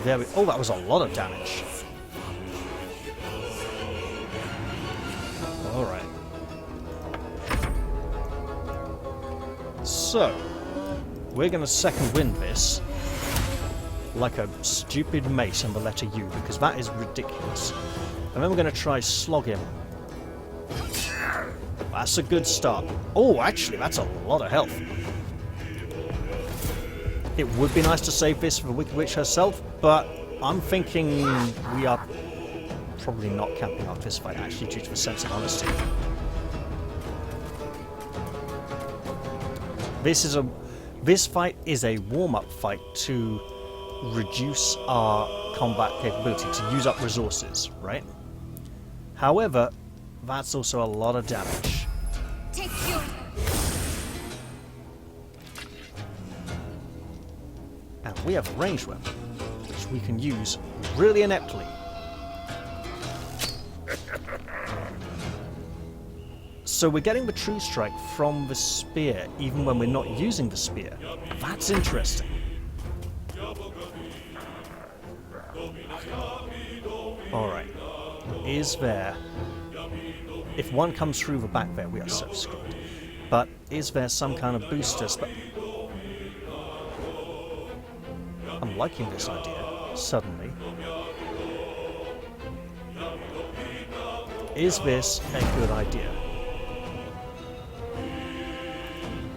There we... Oh, that was a lot of damage. Alright. So, we're going to second wind this like a stupid mace on the letter U, because that is ridiculous. And then we're going to try slog him. That's a good start. Oh, actually, that's a lot of health. It would be nice to save this for the Wicked Witch herself, but I'm thinking we are probably not camping out this fight, actually, due to a sense of honesty. This fight is a warm-up fight to reduce our combat capability, to use up resources, right? However, that's also a lot of damage. Take you. And we have a ranged weapon, which we can use really ineptly. So we're getting the true strike from the spear, even when we're not using the spear. That's interesting. Alright. Is there... If one comes through the back there, we are so screwed. But is there some kind of booster I'm liking this idea, suddenly. Is this a good idea?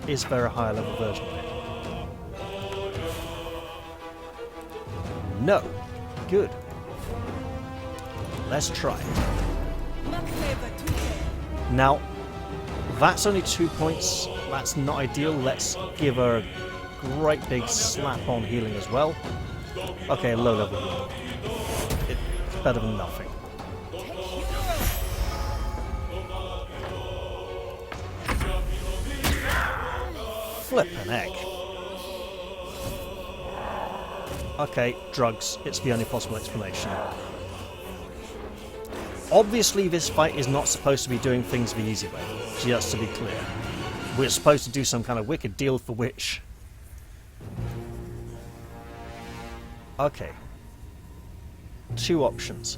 Is there a higher level version of it? No. Good. Let's try. Now, that's only 2 points. That's not ideal. Let's give her a great big slap on healing as well. Okay, low level healing. It's better than nothing. Flippin' heck. Okay, drugs. It's the only possible explanation. Obviously, this fight is not supposed to be doing things the easy way, just to be clear. We're supposed to do some kind of wicked deal for Witch. Okay. 2 options.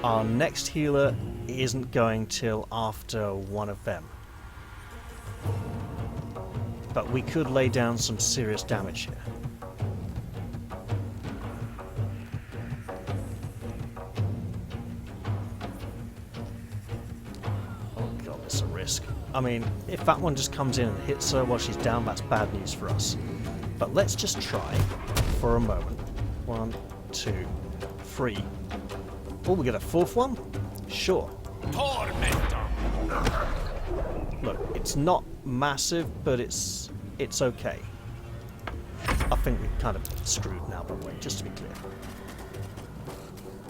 Our next healer isn't going till after one of them. But we could lay down some serious damage here. Oh god, it's a risk. I mean, if that one just comes in and hits her while she's down, that's bad news for us. But let's just try for a moment. 1, 2, 3. Oh, we get a 4th one? Sure. Look, it's not massive, but it's okay. I think we're kind of screwed now, by the way, just to be clear.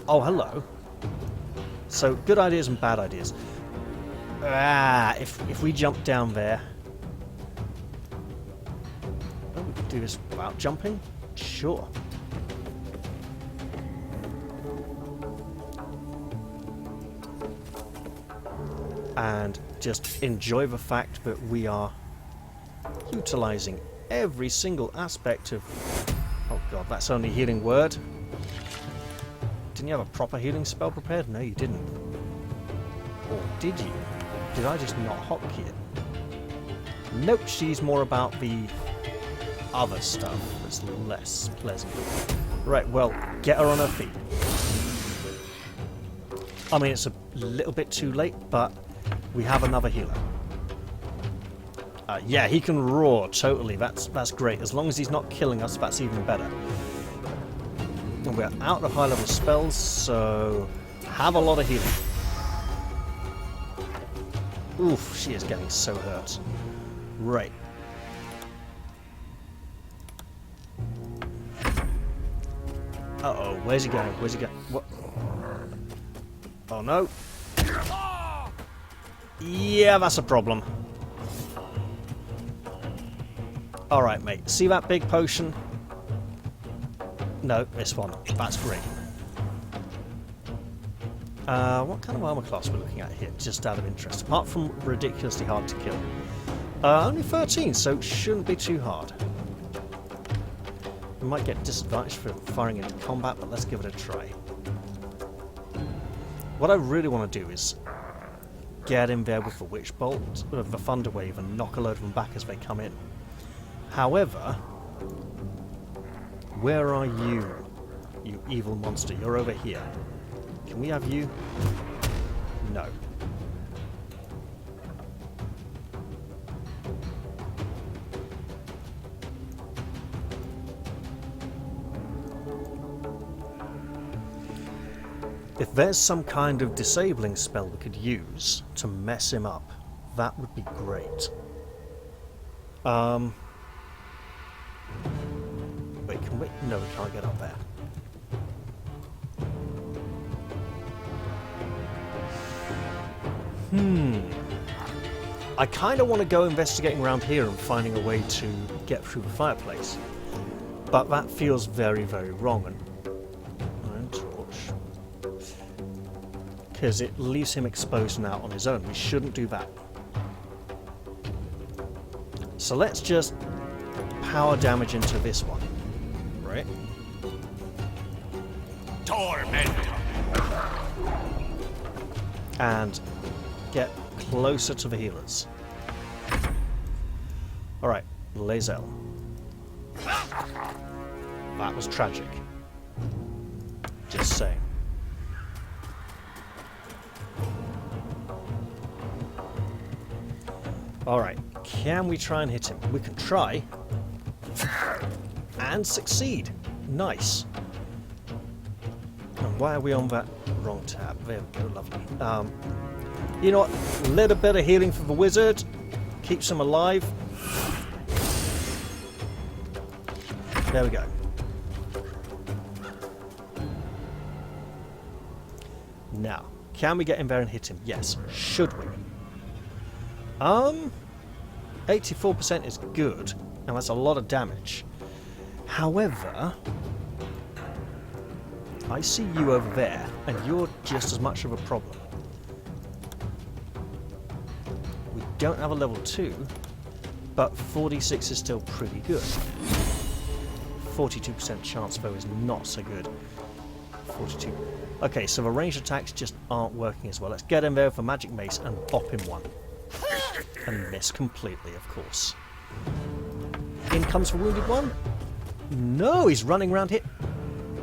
Oh, hello. So, good ideas and bad ideas. If we jump down there... Oh, we could do this without jumping? Sure. And just enjoy the fact that we are utilizing every single aspect of... Oh god, that's only healing word. Didn't you have a proper healing spell prepared? No, you didn't. Or did you? Did I just not hotkey it? Nope, she's more about the other stuff that's less pleasant. Right, well, get her on her feet. I mean, it's a little bit too late, but we have another healer. Yeah, he can roar, totally. That's great. As long as he's not killing us, that's even better. And we're out of high-level spells, so have a lot of healing. Oof, she is getting so hurt. Right. Uh-oh, where's he going? Where's he going? What? Oh, no. Yeah, that's a problem. Alright, mate. See that big potion? No, this one. That's great. What kind of armor class are we looking at here? Just out of interest. Apart from ridiculously hard to kill. Only 13, so it shouldn't be too hard. We might get disadvantaged for firing into combat, but let's give it a try. What I really want to do is get in there with the Witch Bolt, the Thunder Wave, and knock a load of them back as they come in. However, where are you, you evil monster? You're over here. Can we have you? No. If there's some kind of disabling spell we could use to mess him up, that would be great. Wait, can we? No, we can't get up there. I kind of want to go investigating around here and finding a way to get through the fireplace. But that feels very, very wrong. And torch. Because it leaves him exposed and out on his own. We shouldn't do that. So let's just power damage into this one. Right? Torment. And get closer to the healers. Alright, Lae'zel. That was tragic. Just saying. Alright, can we try and hit him? We can try. And succeed. Nice. And why are we on that wrong tab? There we go, lovely. You know what? A little bit of healing for the wizard. Keeps him alive. There we go. Now, can we get in there and hit him? Yes. Should we? 84% is good, and that's a lot of damage. However, I see you over there, and you're just as much of a problem. We don't have a level 2, but 46 is still pretty good. 42% chance, though, is not so good. 42. Okay, so the ranged attacks just aren't working as well. Let's get in there with a magic mace and bop him one. And miss completely, of course. In comes the wounded one. No, he's running around here.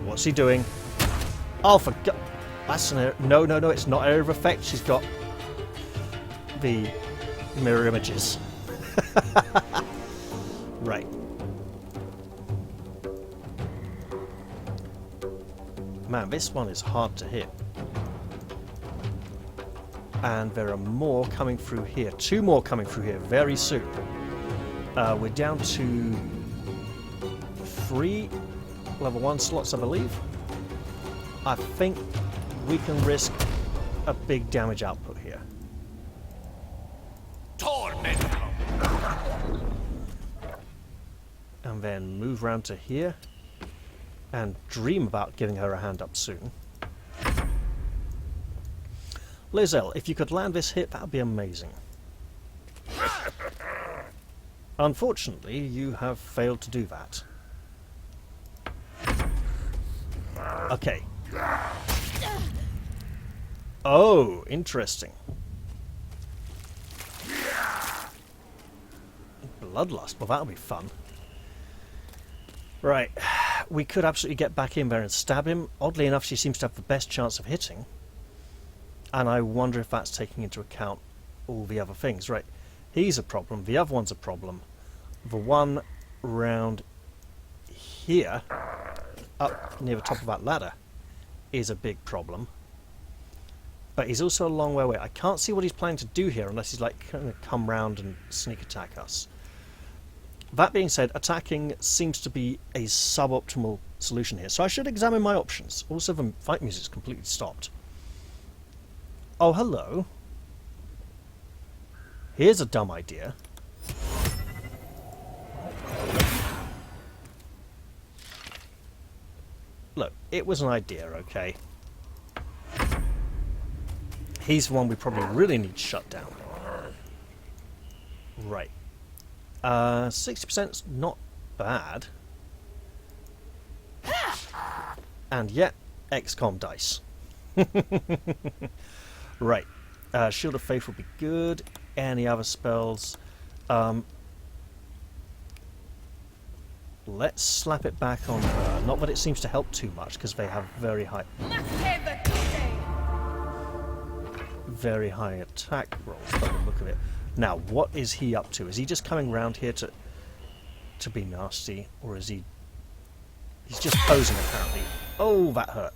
What's he doing? Oh, for God. That's an... No, it's not area of effect. She's got the mirror images. Right. Man, this one is hard to hit. And there are more coming through here. 2 more coming through here very soon. We're down to 3 level 1 slots, I believe. I think we can risk a big damage output here. Torment. And then move round to here. And dream about giving her a hand up soon. Lae'zel, if you could land this hit, that would be amazing. Unfortunately, you have failed to do that. Okay. Oh, interesting. Bloodlust, well that'll be fun. Right, we could absolutely get back in there and stab him. Oddly enough, she seems to have the best chance of hitting. And I wonder if that's taking into account all the other things. Right, he's a problem, the other one's a problem. The one round here, up near the top of that ladder, is a big problem. But he's also a long way away. I can't see what he's planning to do here unless he's like going to come round and sneak attack us. That being said, attacking seems to be a suboptimal solution here, so I should examine my options. Also, the fight music's completely stopped. Oh, hello. Here's a dumb idea. Look, it was an idea, okay? He's the one we probably really need to shut down. Right. 60%'s not bad. And yet, XCOM dice. Right. Shield of Faith would be good. Any other spells? Let's slap it back on her. Not that it seems to help too much, because they have very high attack rolls by the look of it. Now, what is he up to? Is he just coming round here to be nasty, or is he... He's just posing, apparently. Oh, that hurt.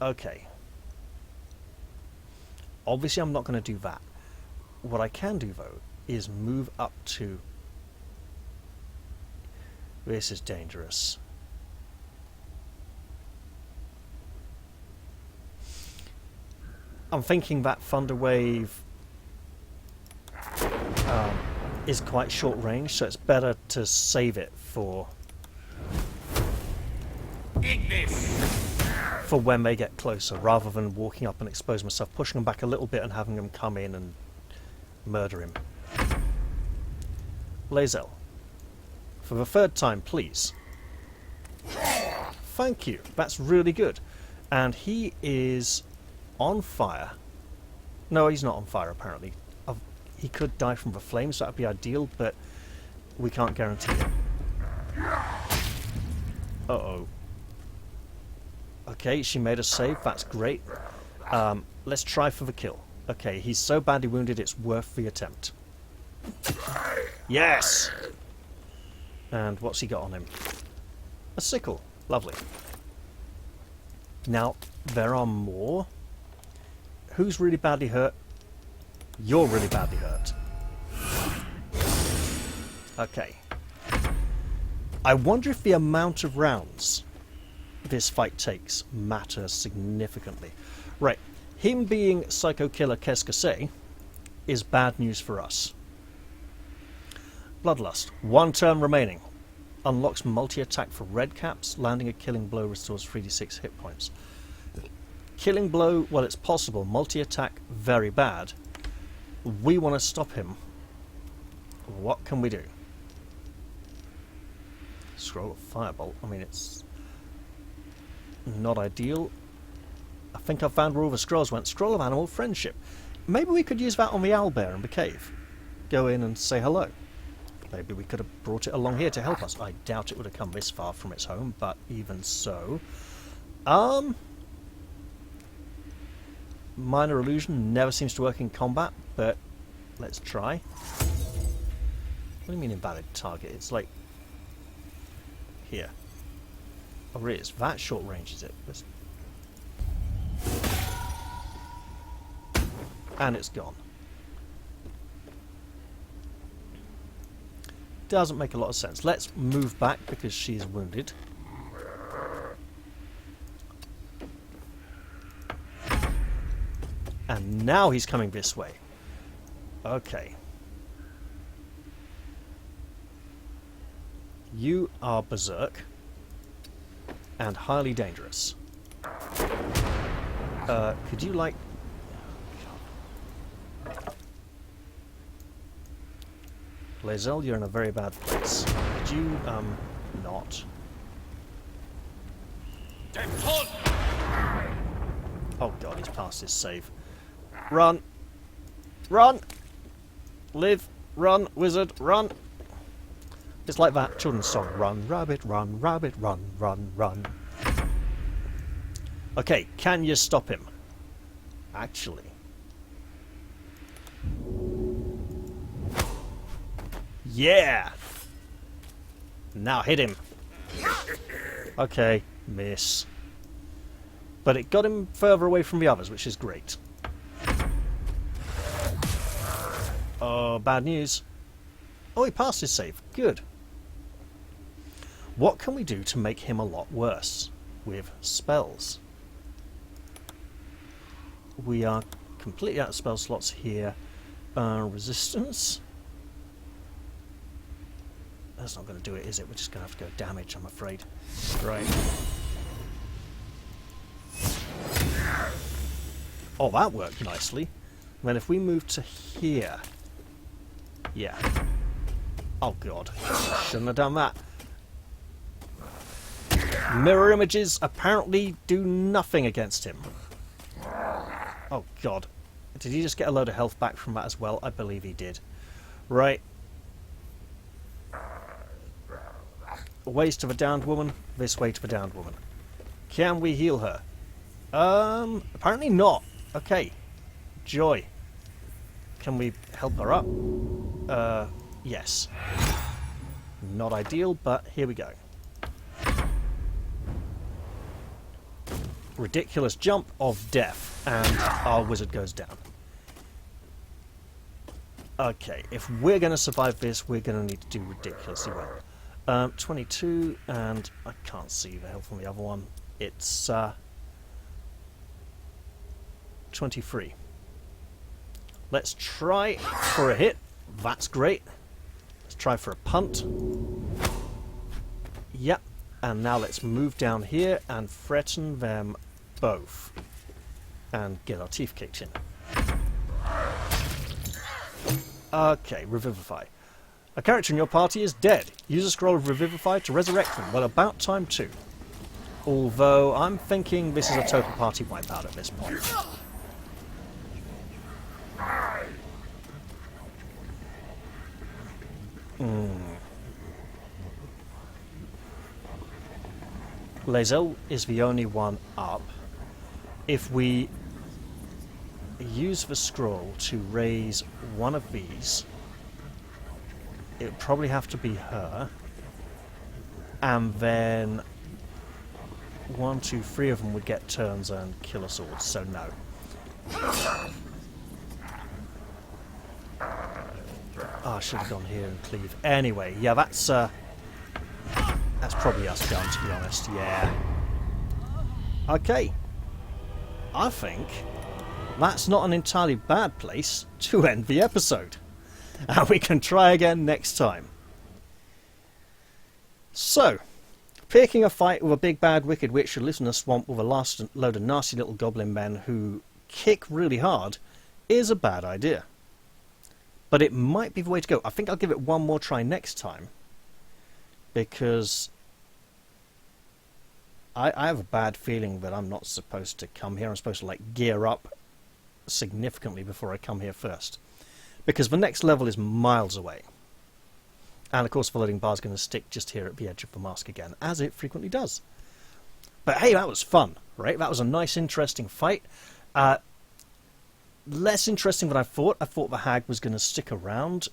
Okay. Obviously, I'm not going to do that. What I can do, though, is move up to... This is dangerous. I'm thinking that Thunder Wave is quite short range, so it's better to save it for when they get closer, rather than walking up and expose myself, pushing them back a little bit and having them come in and murder him. Lae'zel, for the third time, please. Thank you. That's really good. And he is on fire. No, he's not on fire, apparently. He could die from the flames, so that would be ideal, but we can't guarantee it. Uh-oh. Okay, she made a save. That's great. Let's try for the kill. Okay, he's so badly wounded, it's worth the attempt. Yes! And what's he got on him? A sickle. Lovely. Now, there are more. Who's really badly hurt? You're really badly hurt. Okay. I wonder if the amount of rounds this fight takes matters significantly. Right. Him being Psycho Killer Keskase is bad news for us. Bloodlust. 1 turn remaining. Unlocks multi-attack for red caps. Landing a killing blow restores 3d6 hit points. Killing blow, well, it's possible. Multi-attack, very bad. We want to stop him. What can we do? Scroll of Firebolt. I mean, it's not ideal. I think I found where all the scrolls went. Scroll of Animal Friendship. Maybe we could use that on the owlbear in the cave. Go in and say hello. Maybe we could have brought it along here to help us. I doubt it would have come this far from its home, but even so. Minor Illusion never seems to work in combat, but let's try. What do you mean invalid target? It's like here. Oh, it is. That short range, is it? And it's gone. Doesn't make a lot of sense. Let's move back because she's wounded. And now he's coming this way. Okay. You are berserk and highly dangerous. Could you like... Lae'zel, you're in a very bad place. Could you, not? Oh god, he's past his save. Run! Run! Live! Run, wizard, run! It's like that children's song. Run, rabbit, run, run, run. Okay, can you stop him? Actually. Yeah! Now hit him. Okay, miss. But it got him further away from the others, which is great. Oh, bad news. Oh, he passed his save. Good. What can we do to make him a lot worse with spells? We are completely out of spell slots here. Resistance. That's not going to do it, is it? We're just going to have to go damage, I'm afraid. Right. Oh, that worked nicely. Then if we move to here... Yeah. Oh, God. Shouldn't have done that. Mirror images apparently do nothing against him. Oh, God. Did he just get a load of health back from that as well? I believe he did. Right. Ways to the downed woman. This way to the downed woman. Can we heal her? Apparently not. Okay. Joy. Can we help her up? Yes. Not ideal, but here we go. ridiculous jump of death, and our wizard goes down. Okay, if we're going to survive this, we're going to need to do ridiculously well. 22, and I can't see the health on the other one. It's 23. Let's try for a hit. That's great. Let's try for a punt. Yep. And now let's move down here and threaten them both. And get our teeth kicked in. Okay, Revivify. A character in your party is dead. Use a scroll of Revivify to resurrect them. Well, about time too. Although, I'm thinking this is a total party wipeout at this point. Lae'zel is the only one up. If we use the scroll to raise one of these, it would probably have to be her. And then 1, 2, 3 of them would get turns and killer swords, so no. Oh, I should have gone here and cleave. Anyway, yeah, that's probably us done, to be honest, yeah. Okay. I think that's not an entirely bad place to end the episode. And we can try again next time. So, picking a fight with a big bad wicked witch who lives in a swamp with a load of nasty little goblin men who kick really hard is a bad idea. But it might be the way to go. I think I'll give it one more try next time. Because I have a bad feeling that I'm not supposed to come here. I'm supposed to, like, gear up significantly before I come here first. Because the next level is miles away. And, of course, the loading bar is going to stick just here at the edge of the mask again, as it frequently does. But, hey, that was fun, right? That was a nice, interesting fight. Less interesting than I thought. I thought the hag was going to stick around,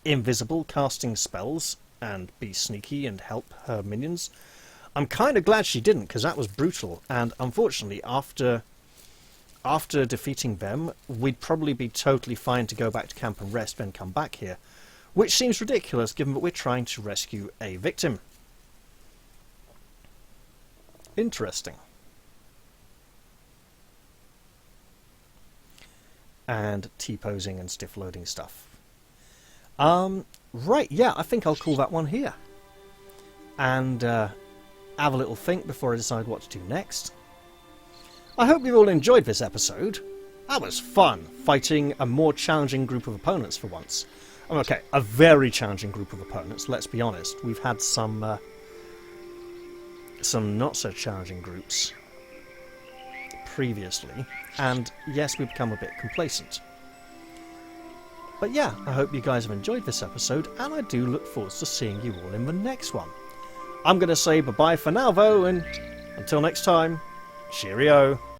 invisible, casting spells, and be sneaky and help her minions. I'm kind of glad she didn't, because that was brutal. And unfortunately, after defeating them, we'd probably be totally fine to go back to camp and rest, then come back here. Which seems ridiculous, given that we're trying to rescue a victim. Interesting. And T-posing and stiff loading stuff. Right, yeah, I think I'll call that one here. And have a little think before I decide what to do next. I hope you've all enjoyed this episode. That was fun, fighting a more challenging group of opponents for once. Okay, a very challenging group of opponents, let's be honest. We've had some not so challenging groups previously, and yes, we've become a bit complacent. But yeah, I hope you guys have enjoyed this episode, and I do look forward to seeing you all in the next one. I'm going to say bye-bye for now, though, and until next time, cheerio.